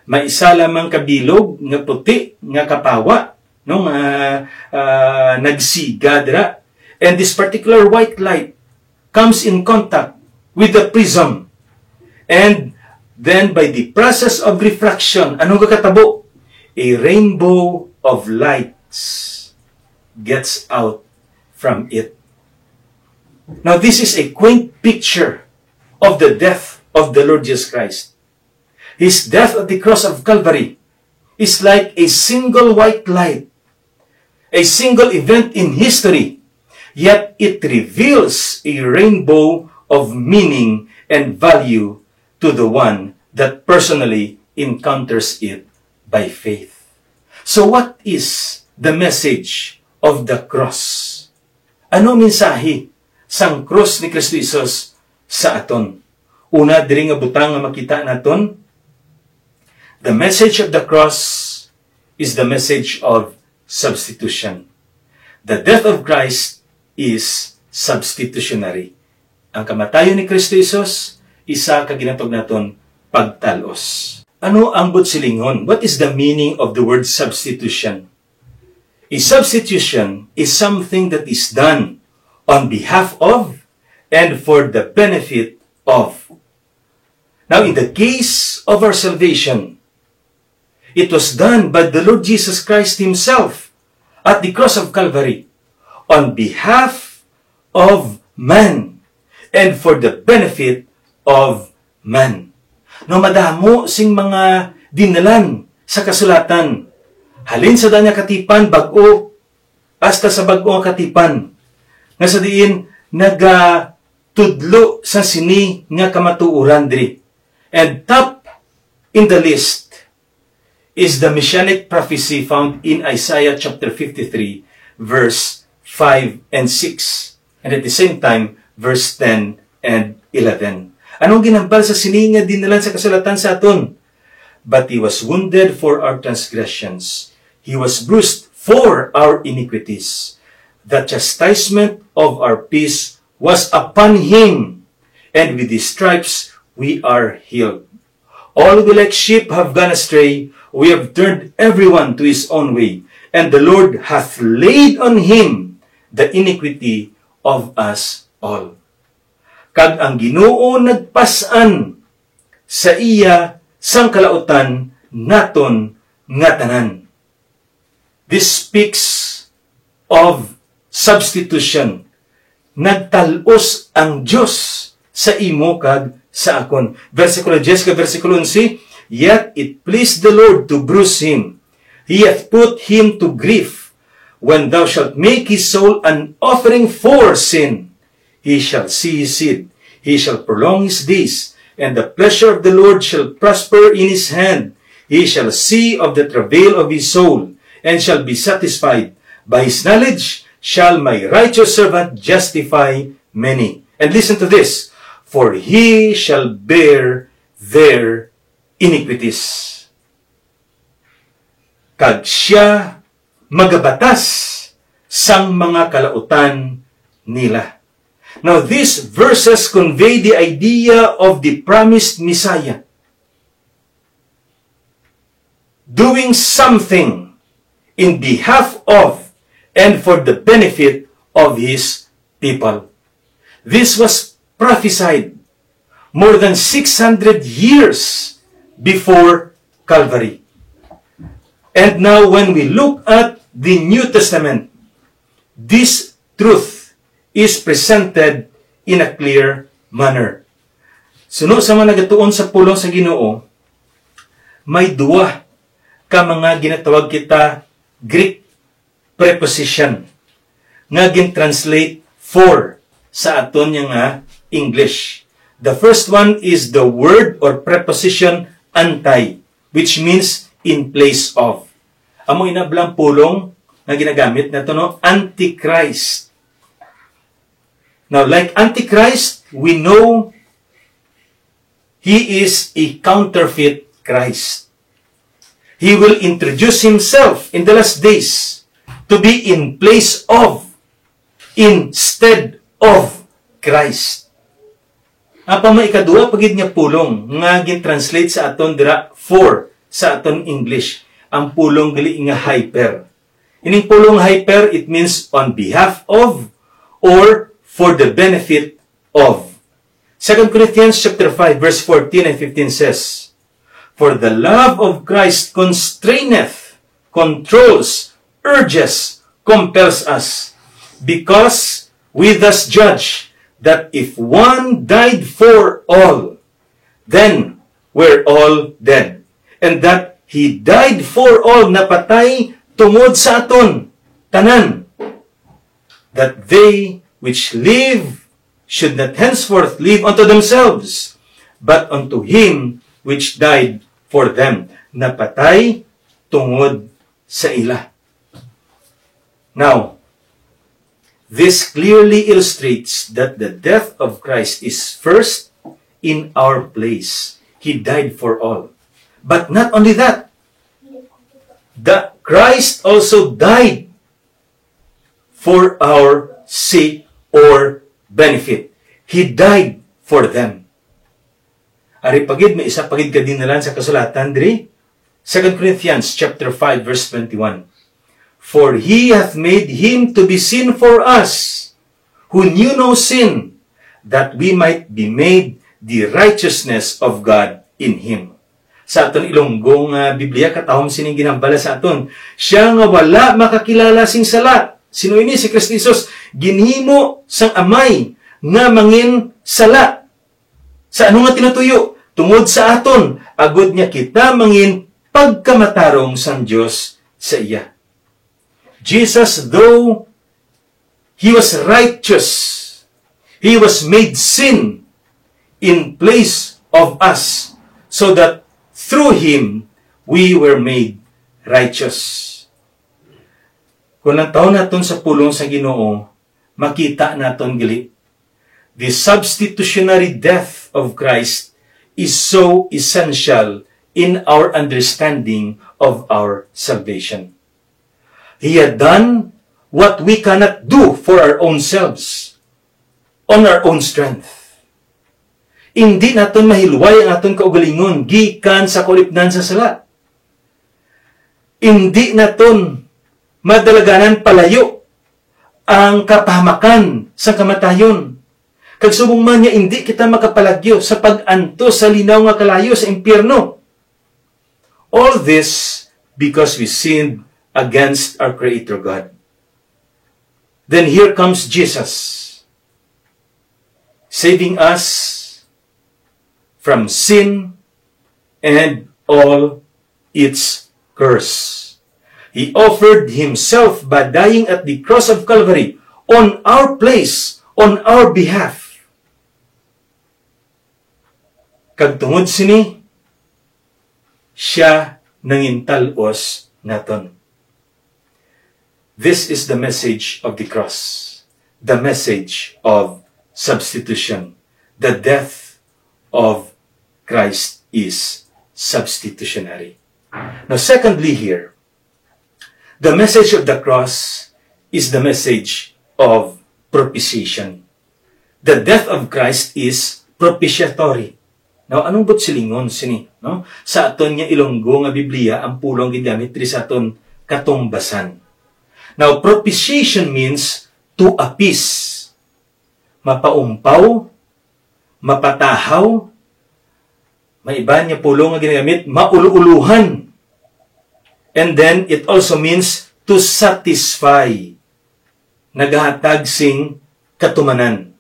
May isa lamang kabilog nga puti nga kapawa, no? Nagsiga dira, and this particular white light comes in contact with the prism, and then by the process of refraction, anong kakatabo? A rainbow of lights gets out from it. Now, this is a quaint picture of the death of the Lord Jesus Christ. His death at the cross of Calvary is like a single white light, a single event in history, yet it reveals a rainbow of meaning and value to the one that personally encounters it by faith. So what is the message of the cross? Ano mensahe sang cross ni Kristo Jesus sa aton? Una, diri nga butang nga makita naton, the message of the cross is the message of substitution. The death of Christ is substitutionary. Ang kamatayon ni Kristo Jesus, isa ka ginatog naton pagtalos. Ano ang butsilingon? What is the meaning of the word substitution? A substitution is something that is done on behalf of and for the benefit of. Now, in the case of our salvation, it was done by the Lord Jesus Christ Himself at the cross of Calvary on behalf of man and for the benefit of man. No madamo sing mga dinalan sa kasulatan. Halin sa danya katipan, bag-o, hasta sa bag-o katipan. Nga sa diin, nagatudlo sa sini nga kamatuuran diri. And top in the list is the messianic prophecy found in Isaiah chapter 53, verse 5 and 6. And at the same time, verse 10 and 11. Anong ginambal sa sini nga dinalan sa kasulatan sa aton? But He was wounded for our transgressions. He was bruised for our iniquities. The chastisement of our peace was upon Him, and with His stripes we are healed. All we like sheep have gone astray. We have turned everyone to his own way, and the Lord hath laid on Him the iniquity of us all. Kag ang Ginoo nagpasan sa iya sang kalautan naton nga tanan. This speaks of substitution. Nagtalos ang Diyos sa imo kag sa akon. Versikulo 10 kag versikulo 11, Yet it pleased the Lord to bruise him. He hath put him to grief. When thou shalt make his soul an offering for sin, he shall see his seed. He shall prolong his days, and the pleasure of the Lord shall prosper in his hand. He shall see of the travail of his soul, and shall be satisfied. By his knowledge shall my righteous servant justify many. And listen to this, for he shall bear their iniquities. Kag siya magabatas sang mga kalautan nila. Now, these verses convey the idea of the promised Messiah doing something in behalf of and for the benefit of His people. This was prophesied more than 600 years before Calvary. And now, when we look at the New Testament, this truth is presented in a clear manner. Suno sa mga nagatuon sa pulong sa Ginoo, may duwa ka mga ginatawag kita Greek preposition nga gin-translate for sa aton nga English. The first one is the word or preposition anti, which means in place of. Amo inablang pulong nga ginagamit na ito, no? Antichrist. Now, like Antichrist, we know he is a counterfeit Christ. He will introduce himself in the last days to be in place of, instead of Christ. Apa may ikadua pagid niya pulong nga gin-translate sa aton dira for sa aton English. Ang pulong gali nga hyper. Ining pulong hyper, it means on behalf of or for the benefit of. 2 Corinthians chapter 5 verse 14 and 15 says, For the love of Christ constraineth, controls, urges, compels us, because we thus judge that if one died for all, then we're all dead. And that He died for all, napatay tungod sa aton, tanan. That they which live should not henceforth live unto themselves, but unto Him which died for them. Napatay tungod sa ila. Now, this clearly illustrates that the death of Christ is first in our place. He died for all. But not only that, Christ also died for our sake or benefit. He died for them. Ari pagid may isa pagid kadinalan sa kasulatan diri 2 Corinthians chapter 5 verse 21. For he hath made him to be sin for us, who knew no sin, that we might be made the righteousness of God in him. Sa aton ilonggong Biblia katahom sining ginambala sa aton, siya nga wala makakilala sing sala. Sino ini? Si Kristo Jesus, ginhimo sang amay nga mangin sala. Sa ano nga tinutuyo? Tungod sa aton, agud niya kita mangin pagkamatarong sang Dios sa iya. Jesus, though he was righteous, he was made sin in place of us, so that through him we were made righteous. Kung ang taon naton sa pulong sa Ginoo, makita naton gali, the substitutionary death of Christ is so essential in our understanding of our salvation. He had done what we cannot do for our own selves, on our own strength. Hindi naton mahilway ang aton kaugalingon gikan sa kulipnan sa sala. Hindi naton madalaganan palayo ang kapahamakan sa kamatayon. Kag subong man niya hindi kita makapalagyo sa pag-anto sa linaw nga kalayo sa impyerno. All this because we sinned against our Creator God. Then here comes Jesus, saving us from sin and all its curse. He offered himself by dying at the cross of Calvary on our place, on our behalf. Kag tungod sini, siya nangintalos naton. This is the message of the cross, the message of substitution. The death of Christ is substitutionary. Now, secondly here, the message of the cross is the message of propitiation. The death of Christ is propitiatory. Now, anong but silingon sini? No? Sa aton nga ilonggo nga Biblia, ang pulong gigamit sa aton katumbasan. Now, propitiation means to appease. Mapaumpaw, mapatahaw, may iba niya pulong nga ginagamit, maululuhan. And then, it also means to satisfy. Naghatag sing katumanan.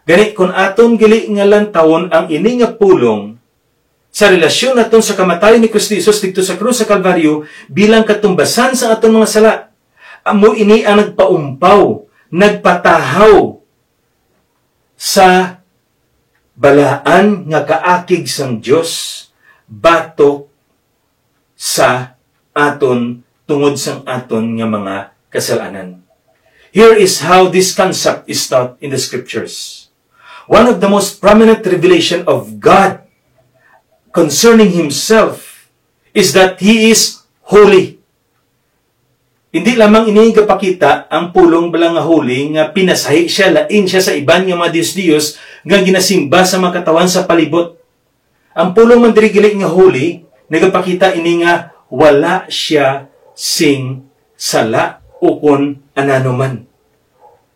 Ganit, kung aton gili nga lantawon ang ini nga pulong, sa relasyon naton sa kamatayon ni Kristo Jesus dito sa krus sa Kalbaryo, bilang katumbasan sa aton mga sala, amo ini ang nagpaumpaw, nagpatahaw sa balaan nga kaakig sang Dios batok sa aton tungod sang aton nga mga kasalanan. Here is how this concept is taught in the scriptures. One of the most prominent revelation of God concerning himself is that he is holy. Hindi lamang ini gapakita ang pulong balang nga holy nga pinasahi siya, lain siya sa iban nga mga Diyos nga ginasimba sa mga katawan sa palibot. Ang pulong man diri gili nga holy nagapakita ini nga wala siya sing sala ukon anano man.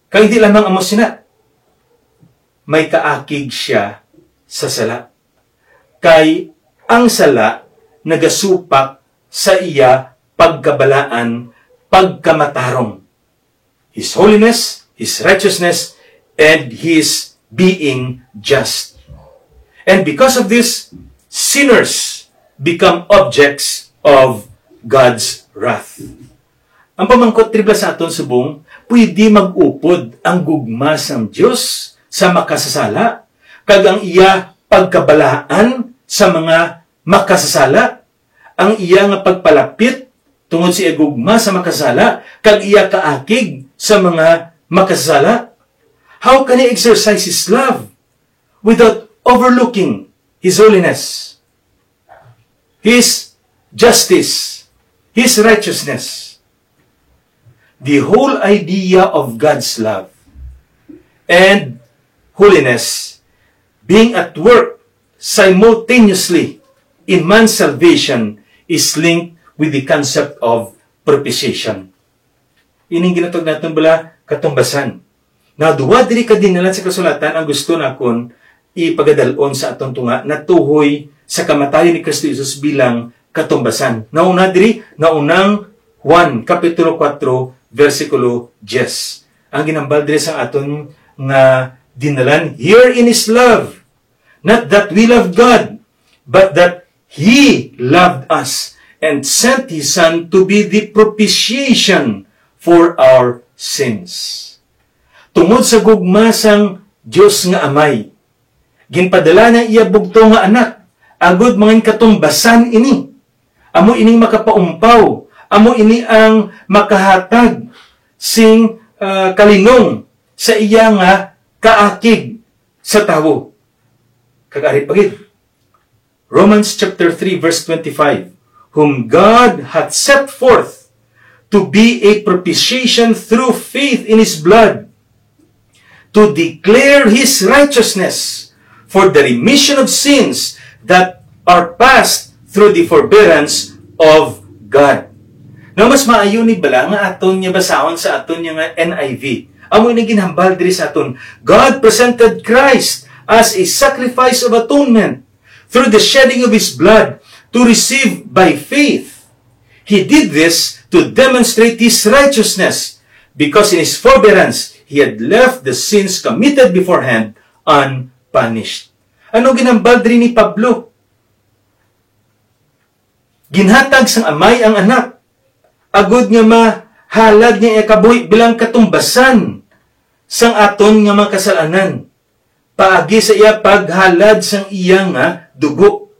Kay hindi lamang amo sina, may kaakig siya sa sala. Kay ang sala nagasupak sa iya pagkabalaan, pagkamatarong. His holiness, His righteousness, and His being just. And because of this, sinners become objects of God's wrath. Ang pamangkot tribla sa aton subong, pwede mag-upod ang gugma sang Dios sa makasasala, kag ang iya pagkabalaan sa mga makasasala, ang iya nga pagpalapit tungod si gugma sa makasala, kag iya kaakig sa mga makasala. How can he exercise his love without overlooking his holiness, his justice, his righteousness? the whole idea of God's love and holiness being at work simultaneously in man's salvation is linked with the concept of propitiation. Ining ginatog natin bala katumbasan. Now, duwa diri ka dinalan sa kasulatan ang gusto na kon ipagadalon sa atong tunga na tuhoy sa kamatayon ni Kristo Jesus bilang katumbasan. Nauna diri, naunang Juan, Kapitulo 4, versikulo 10. Ang ginambal diri sa aton nga dinalan, herein is love, not that we love God, but that He loved us and sent His Son to be the propitiation for our sins. Tungod sa gugmasang Diyos nga Amay, ginpadala na iya bugto nga anak, agud mga katumbasan ini. Amo ining makapaumpaw, amo ini ang makahatag sing kalinong sa iya nga kaakig sa tawo. Kagari pagid. Romans chapter 3 verse 25, whom God hath set forth to be a propitiation through faith in His blood, to declare His righteousness for the remission of sins that are passed through the forbearance of God. Now, mas maayo ni bala nga aton niya basahon sa aton niya nga NIV. Amo ni ginhambal diri sa aton. God presented Christ as a sacrifice of atonement through the shedding of His blood to receive by faith. He did this to demonstrate His righteousness because in His forbearance, He had left the sins committed beforehand unpunished. Ano ginambal diri ni Pablo? Ginhatag sang Amay ang anak. Agud nga mahalad niya ikabuhi bilang katumbasan sang aton nga mga kasalanan. Paagi sa iya paghalad sang iya nga dugo.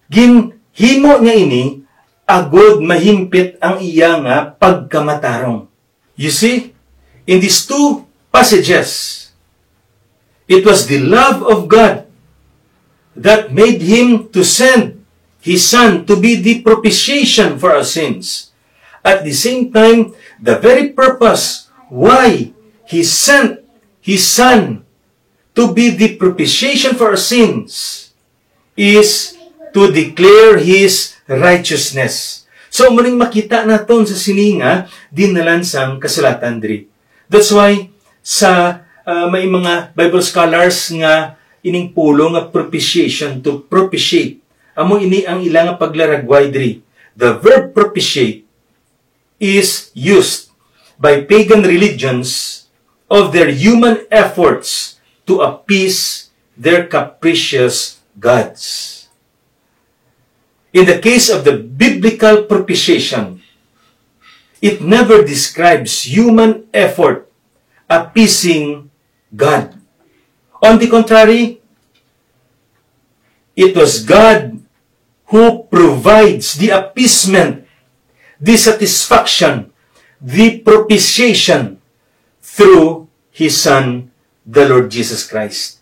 Ginhimo niya ini, agud mahimpit ang iya nga pagkamatarong. You see, in these two passages, it was the love of God that made Him to send His Son to be the propitiation for our sins. At the same time, the very purpose why He sent His Son to be the propitiation for our sins is to declare His righteousness. So, muling makita naton sa sininga dinalan sang kasulatan diri. That's why sa may mga Bible scholars nga ining pulo nga propitiation, to propitiate. Amo ini ang ilang paglaragway diri. The verb propitiate is used by pagan religions of their human efforts to appease their capricious gods. In the case of the biblical propitiation, it never describes human effort appeasing God. On the contrary, it was God who provides the appeasement, the satisfaction, the propitiation through His Son, the Lord Jesus Christ.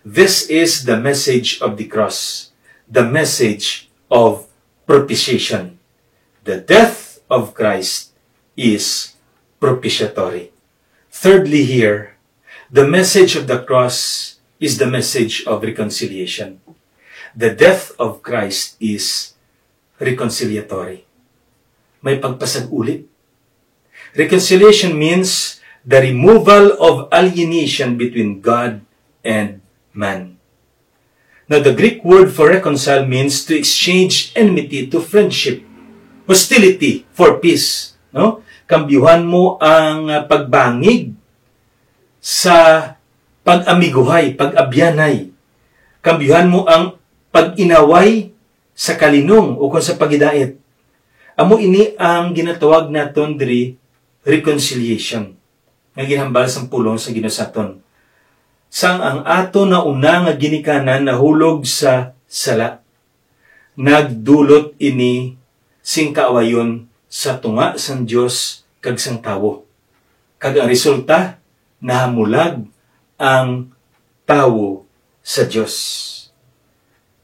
This is the message of the cross, the message of propitiation. The death of Christ is propitiatory. Thirdly here, the message of the cross is the message of reconciliation. The death of Christ is reconciliatory. May pagpasag-ulit. Reconciliation means the removal of alienation between God and man. Now, the Greek word for reconcile means to exchange enmity to friendship, hostility for peace. No? Kambyuhan mo ang pagbangig sa pag-amiguhay, pag-abyanay. Kambyuhan mo ang pag-inaway sa kalinong o kung sa pagidait. Amo ini ang ginatawag naton diri reconciliation. Nga ginhambal sa pulong sa ginasaton. Sang ang ato na una nga ginikanan nahulog sa sala. Nagdulot ini sing kaawayon sa tunga sang Dios kag sang tawo. Kag ang resulta nahamulag ang tawo sa Dios.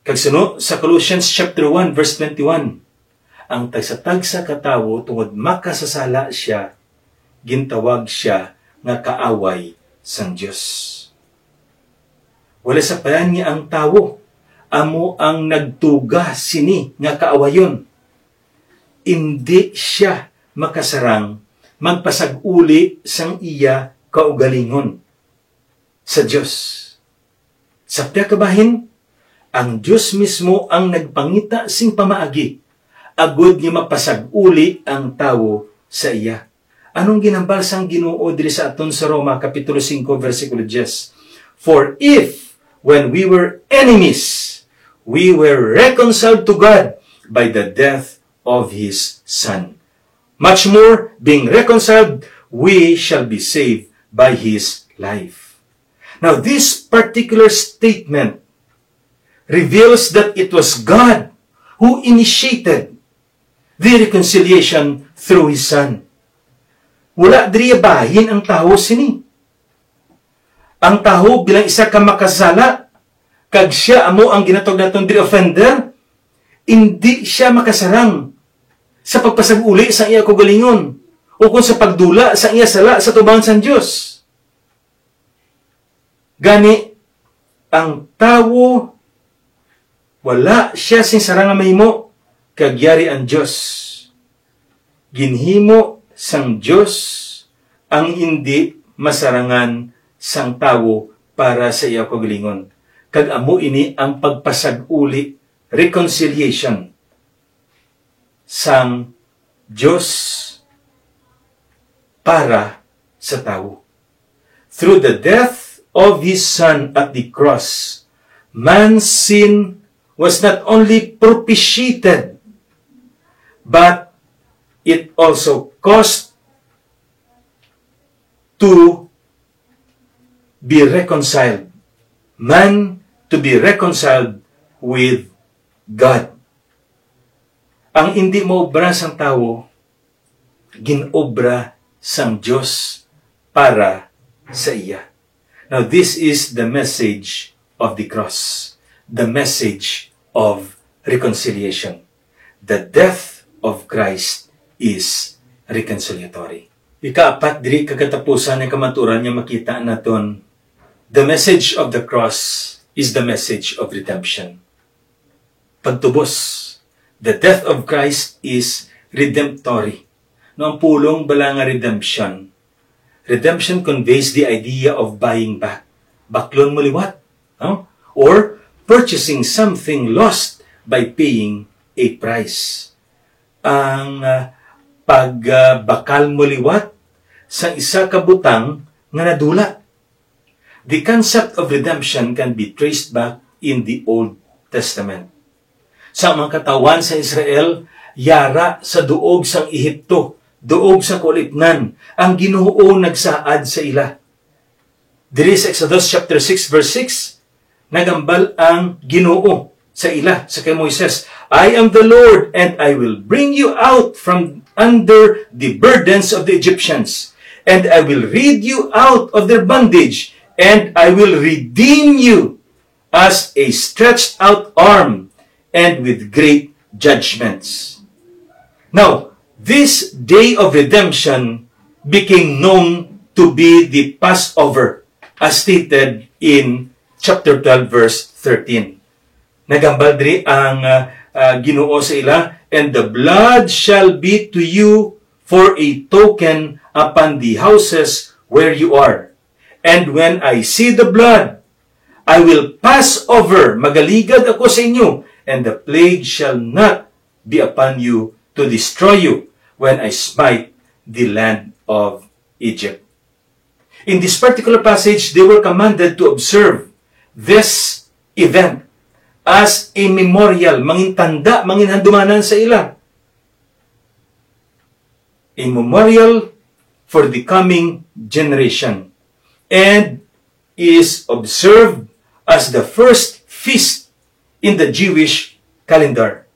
Kag suno sa Colossians chapter 1 verse 21, ang tagsa-tagsa ka tawo tungod makasasala siya, gintawag siya nga kaaway sang Dios. Wala sa payan niya ang tawo, amo ang nagtuga sini nga kaawayon. Hindi siya makasarang magpasag-uli sang iya kaugalingon sa Diyos. Sa kabahin, ang Diyos mismo ang nagpangita sing pamaagi, agud nga mapasag-uli ang tawo sa iya. Anong ginambal sang Ginoo diri sa aton sa Roma kapitulo 5 versikulo 10? For if when we were enemies, we were reconciled to God by the death of His Son. Much more, being reconciled, we shall be saved by His life. Now, this particular statement reveals that it was God who initiated the reconciliation through His Son. Wala diri bahin ang tawo sini. Ang tawo bilang isa ka makasala, kag siya amo ang ginatog naton diri offender, hindi siya makasarang sa pagpasag-uli sa iya kaugalingon o kung sa pagdula sa iya sala sa tubangan sa Dios. Gani, ang tawo wala siya sing sarang nga mahimo kag yari ang Dios. Ginhimo sang Dios ang hindi masarangan sang tawo para sa iya kaugalingon. Kag amo ini ang pagpasag-uli, reconciliation sang Diyos para sa tao. Through the death of His Son at the cross, man's sin was not only propitiated, but it also caused to be reconciled. Man to be reconciled with God. Ang hindi maobra sang tawo, ginobra sang Diyos para sa iya. Now, this is the message of the cross, the message of reconciliation. The death of Christ is reconciliatory. Ikaapat, diri kagatapusan ng kamaturan niya makita naton, the message of the cross is the message of redemption. Pagtubos. The death of Christ is redemptory. No, ang pulong bala nga redemption. Redemption conveys the idea of buying back. Baklon mo liwat. No? Or purchasing something lost by paying a price. Ang pagbakal mo liwat sa isa ka butang nga nadula. The concept of redemption can be traced back in the Old Testament. Sa mga katawan sa Israel, yara sa duog sang Ehipto, duog sa kulipnan, ang Ginoo nagsaad sa ila. Diri sa Exodus chapter 6 verse 6, nagambal ang Ginoo sa ila, sa kay Moises, I am the Lord and I will bring you out from under the burdens of the Egyptians, and I will lead you out of their bondage, and I will redeem you as a stretched out arm, and with great judgments. Now, this day of redemption became known to be the Passover, as stated in chapter 12, verse 13. Nagambal diri ang Ginoo sa ila, and the blood shall be to you for a token upon the houses where you are. And when I see the blood, I will pass over, magaligad ako sa inyo, and the plague shall not be upon you to destroy you when I smite the land of Egypt. In this particular passage, they were commanded to observe this event as a memorial, mangintanda, manginhandumanan sa ila. A memorial for the coming generation, and is observed as the first feast in the Jewish calendar.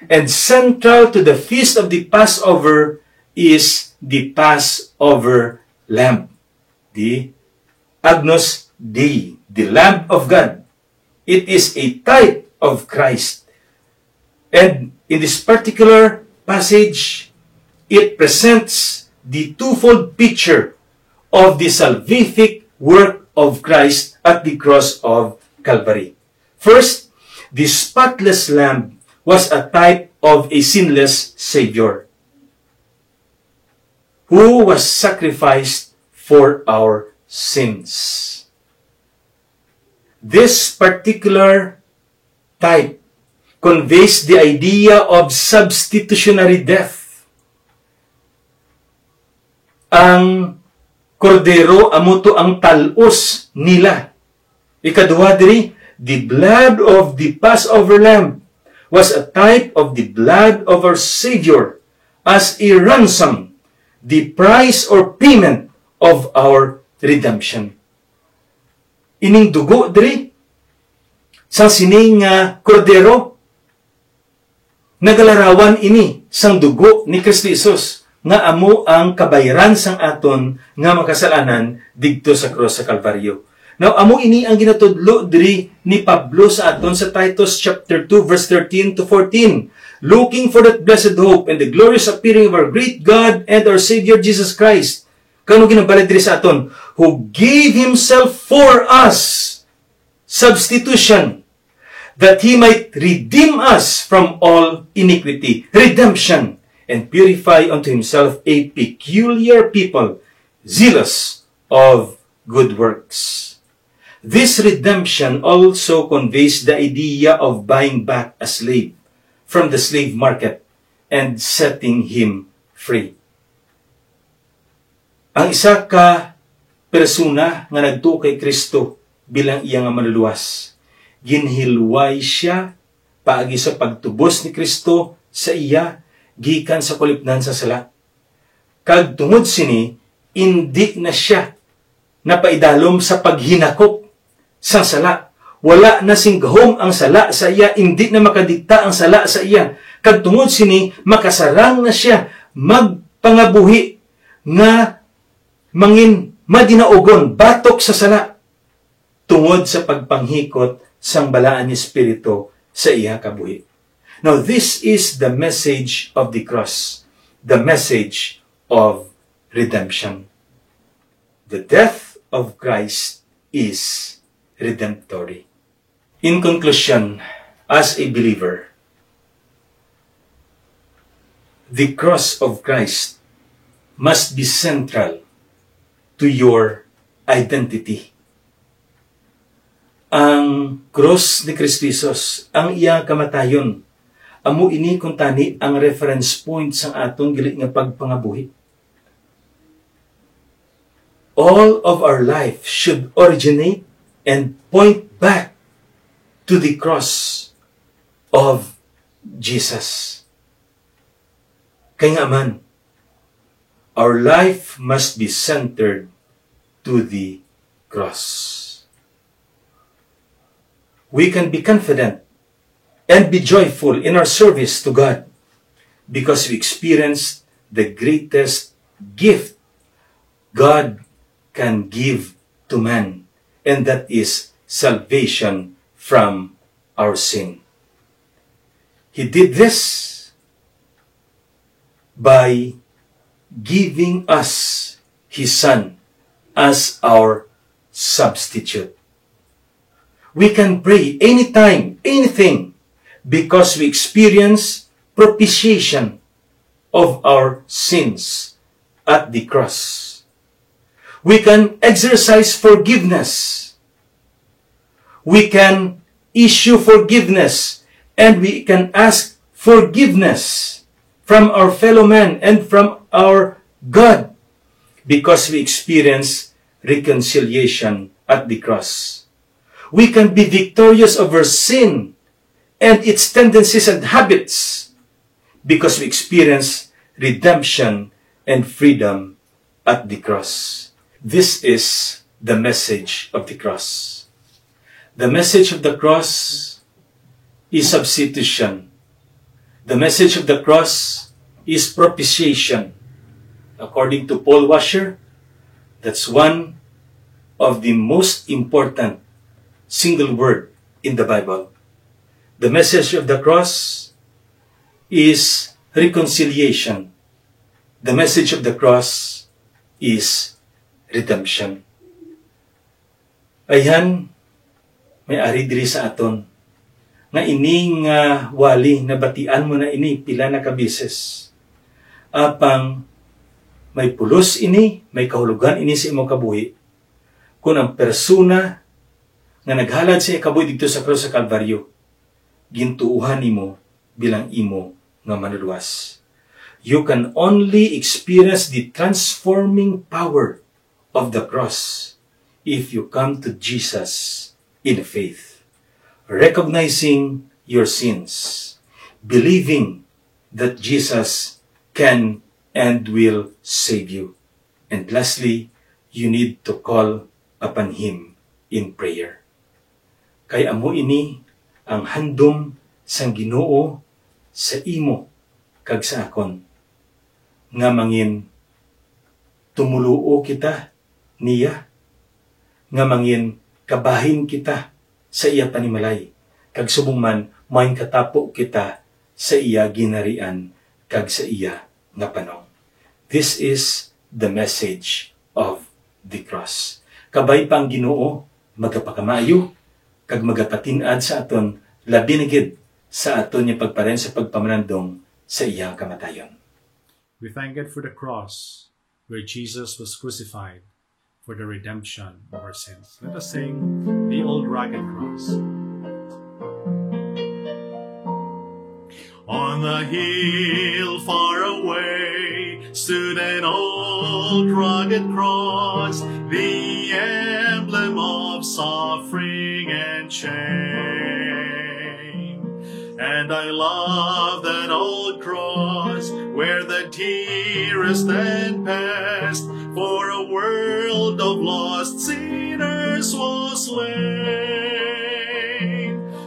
And central to the feast of the Passover is the Passover lamb, the Agnus Dei, the Lamb of God. It is a type of Christ. And in this particular passage, it presents the twofold picture of the salvific work of Christ at the cross of Calvary. First, the spotless lamb was a type of a sinless Savior who was sacrificed for our sins. This particular type conveys the idea of substitutionary death. Ang kordero amuto ang talos nila. Ikaduha diri, the blood of the Passover lamb was a type of the blood of our Savior as a ransom, the price or payment of our redemption. Ining dugo diri sa sining kordero, nagalarawan ini sang dugo ni Kristo Jesus nga amo ang kabayaran sang aton nga makasalanan didto sa cross sa Kalbaryo. Now, amo ini ang ginatudlo diri ni Pablo sa aton sa Titus chapter 2 verse 13 to 14. Looking for that blessed hope and the glorious appearing of our great God and our Savior Jesus Christ. Kano ginabalad diri sa aton? Who gave Himself for us. Substitution. That He might redeem us from all iniquity. Redemption. And purify unto Himself a peculiar people, zealous of good works. This redemption also conveys the idea of buying back a slave from the slave market and setting him free. Ang isa ka persona nga nagtuo kay Kristo bilang iya nga manluluwas, ginhilway siya paagi sa pagtubos ni Kristo sa iya gikan sa kulipnan sa sala. Kag tungod sini, indi na siya napaidalom sa paghinakop sa sala. Wala na singgahom ang sala sa iya, indi na makadikta ang sala sa iya. Kag tungod sini, makasarang na siya magpangabuhi nga mangin madinaugon, batok sa sala. Tungod sa pagpanghikot sang balaan ni Espiritu sa iya kabuhi. Now, this is the message of the cross, the message of redemption. The death of Christ is redemptory. In conclusion, as a believer, the cross of Christ must be central to your identity. Ang cross ni Kristo Jesus, ang iya kamatayon, amo ini kung tani ang reference point sa atong gili nga pagpangabuhi. All of our life should originate and point back to the cross of Jesus. Kaya nga man, our life must be centered to the cross. We can be confident and be joyful in our service to God because we experienced the greatest gift God can give to man, and that is salvation from our sin. He did this by giving us His Son as our substitute. We can pray anytime, anything, because we experience propitiation of our sins at the cross. We can exercise forgiveness. We can issue forgiveness, and we can ask forgiveness from our fellow man and from our God because we experience reconciliation at the cross. We can be victorious over sin and its tendencies and habits because we experience redemption and freedom at the cross. This is the message of the cross. The message of the cross is substitution. The message of the cross is propitiation. According to Paul Washer, that's one of the most important single word in the Bible. The message of the cross is reconciliation. The message of the cross is redemption. Ayan, may ari diri sa aton nga ini nga wali nabatian mo na ini pila na kabises. Apang may pulos ini, may kahulugan ini sa imong kabuhi. Kung ang persona nga naghalad sa ikabuhi dito sa krus sa Kalbaryo, gintuuhan nimo bilang imo nga manuluwas. You can only experience the transforming power of the cross if you come to Jesus in faith, recognizing your sins, believing that Jesus can and will save you. And lastly, you need to call upon Him in prayer. Kay amo ini ang handom sang Ginoo sa imo kag sa akon nga mangin tumuluo kita niya, nga mangin kabahin kita sa iya panimalay, kag subong man maing katapo kita sa iya ginarian kag sa iya nga panong. This is the message of the cross. Kabay pang Ginoo magapakamayo kag magapatin-ad sa aton labi na gid sa aton niya pagparen sa pagpamanandong sa iyang kamatayon. We thank God for the cross where Jesus was crucified for the redemption of our sins. Let us sing the old rugged cross. On the hill far away stood an old rugged cross, the emblem of suffering and shame. And I love that old cross where the dearest and best for a world of lost sinners was slain.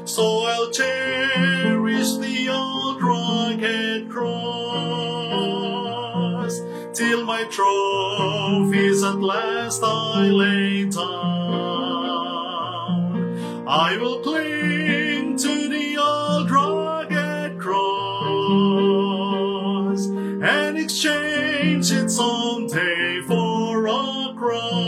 So I'll cherish the old rugged cross till my trophies at last I lay down. I will cling to the old rugged cross and exchange it someday for a crown.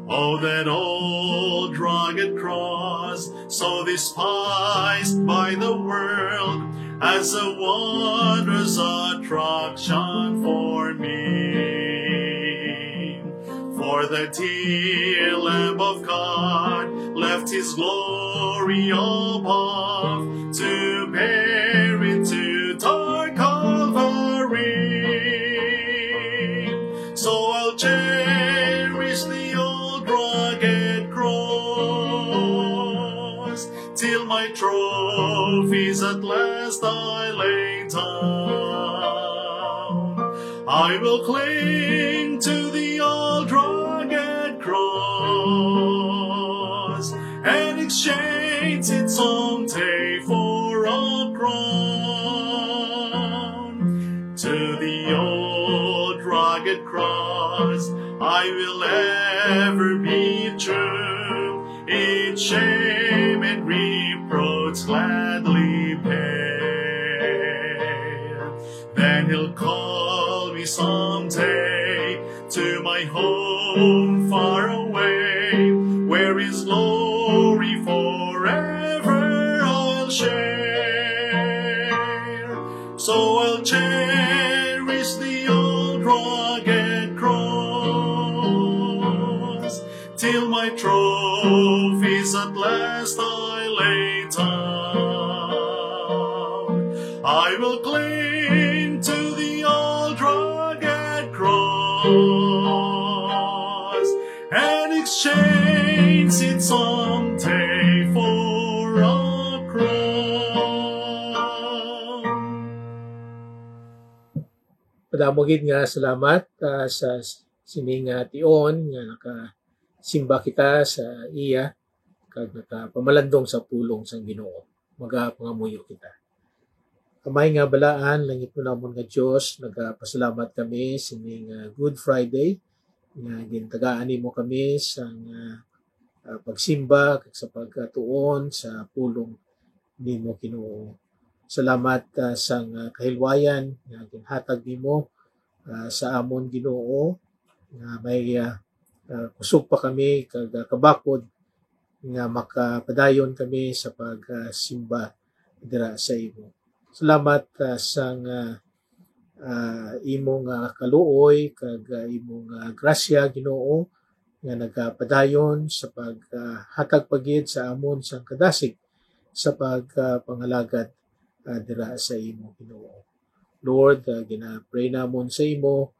Oh, that old rugged cross, so despised by the world as a wondrous attraction for me. For the dear Lamb of God left His glory above to bear it to dark Calvary. So I'll cherish the old rugged cross till my trophies at last I lay down. I will cling to the old rugged cross and exchange it someday for a crown. To the old rugged cross I will ever be true, its shame and reproach gladly bear. Then He'll call me someday to my home far away, where His glory forever I'll share. So I'll cherish the old rugged cross till my trophies at last I lay down. I will cling to the old rugged cross and exchange it someday for a crown. Padamogid nga salamat sa sining tion nga nakasimba kita sa iya kag nakapamalandong sa pulong sang Ginoo. Magapangamuyo kita. Kamay nga balaan langit mo namon nga Dios, nagapasalamat kami sining Good Friday nga gintagaan nimo kami sa pagsimba kag sa pagkatuon sa pulong nimo Ginoo. Salamat sa kahilwayan nga ginhatag nimo sa amon Ginoo nga may kusog pa kami kag kabakod nga makapadayon kami sa pagsimba dira sa imo. Salamat sa imong kaluoy kag imong grasya Ginoo nga nagapadayon sa paghatag pagid sa amon sang kadasig sa pagpangalagad dira sa imo Ginoo. Lord, gina-pray namon sa imo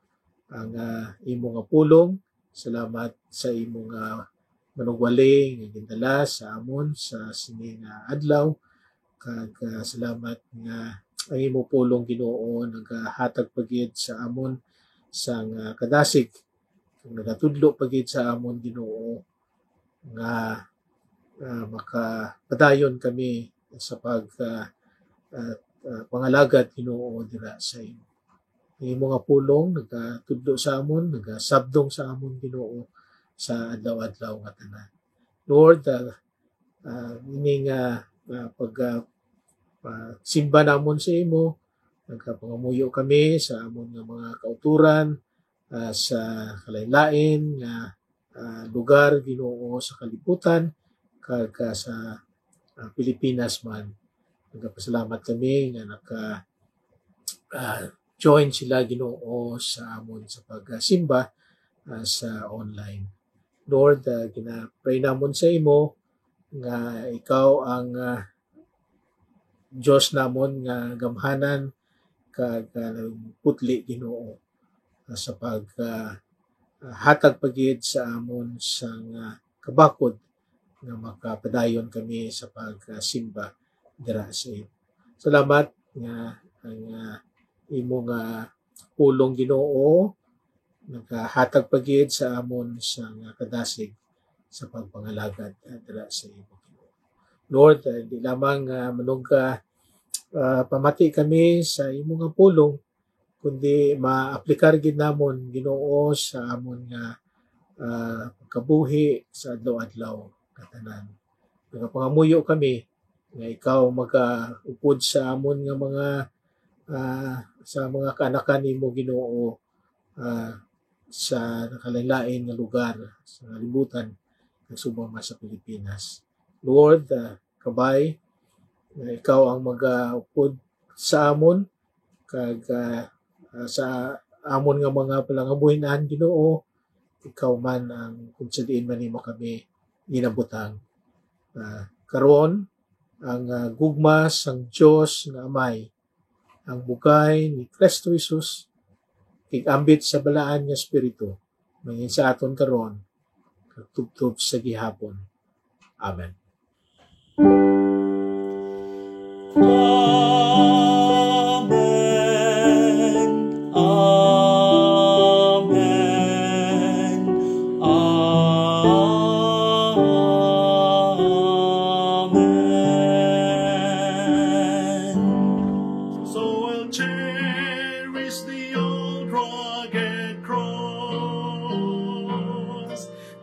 ang imo nga pulong. Salamat sa imo nga manugwali nga gindala sa amon sa sini nga adlaw. Kag salamat nga ang imo pulong Ginoo nagahatag pagid sa amon sang kadasig. Kung nagatudlo pagid sa amon Ginoo nga makapadayon kami sa pangalagad Ginoo dira sa imo. Ang imo nga pulong nagatudlo sa amon, nagasabdong sa amon Ginoo sa adlaw-adlaw nga tanan. Lord, ini nga simba namon sa imo, nagkapangamuyo kami sa amon nga mga kauturan sa kalain-lain nga lugar Ginoo sa kalibutan kag sa Pilipinas man. Nagpasalamat kami nga join sila Ginoo sa amon sa pagsimba sa online. Lord, gina-pray namon sa imo nga ikaw ang Diyos namon nga gamhanan kag putli Ginoo sa hatag pagid sa amon sang kabakod nga makapadayon kami sa pagsimba dira sa imo. Salamat nga ang imo nga pulong Ginoo naghatag pagid sa amon sang kadasig sa pagpangalagad dira sa imo Ginoo. Lord, hindi lamang manungka pamati kami sa imo nga pulong kundi maaplikar gid namon Ginoo sa amon nga pagkabuhi sa adlaw-adlaw katanan. Nagapangamuyo kami nga ikaw mag-upod sa amon nga mga sa mga kaanakan nimo Ginoo sa nakalain-lain nga lugar sa kalibutan ng subong sa Pilipinas. Lord, kabay nga ikaw ang mag-upod sa amon kag sa amon nga mga palangabuhinan Ginoo, ikaw man ang kung sadiin man nimo kami ginabutang. Karon ang gugma sang Dios nga Amay, ang bugay ni Kristo Jesus, kig-ambit sa balaan nga Espiritu, mangin sa aton karon, kag tubtob sa gihapon. Amen. So I'll cherish the old rugged cross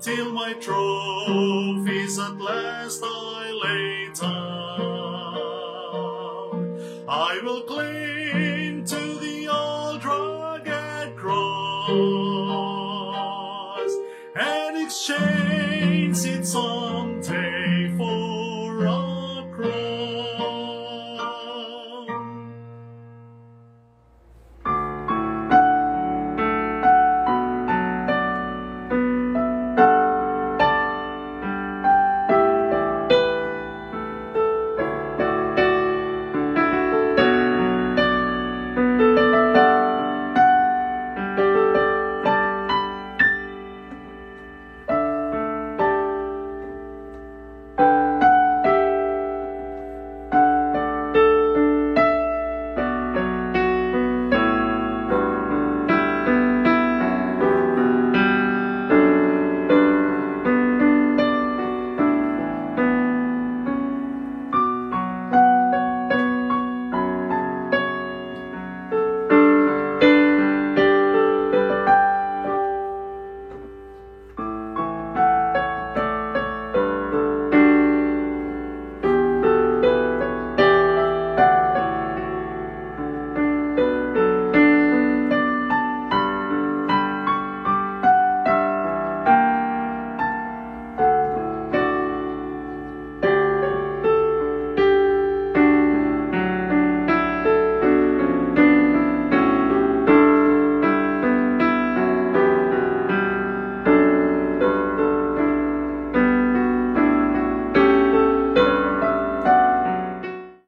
till my trophies at last I lay down. I will cling to the old rugged cross and exchange its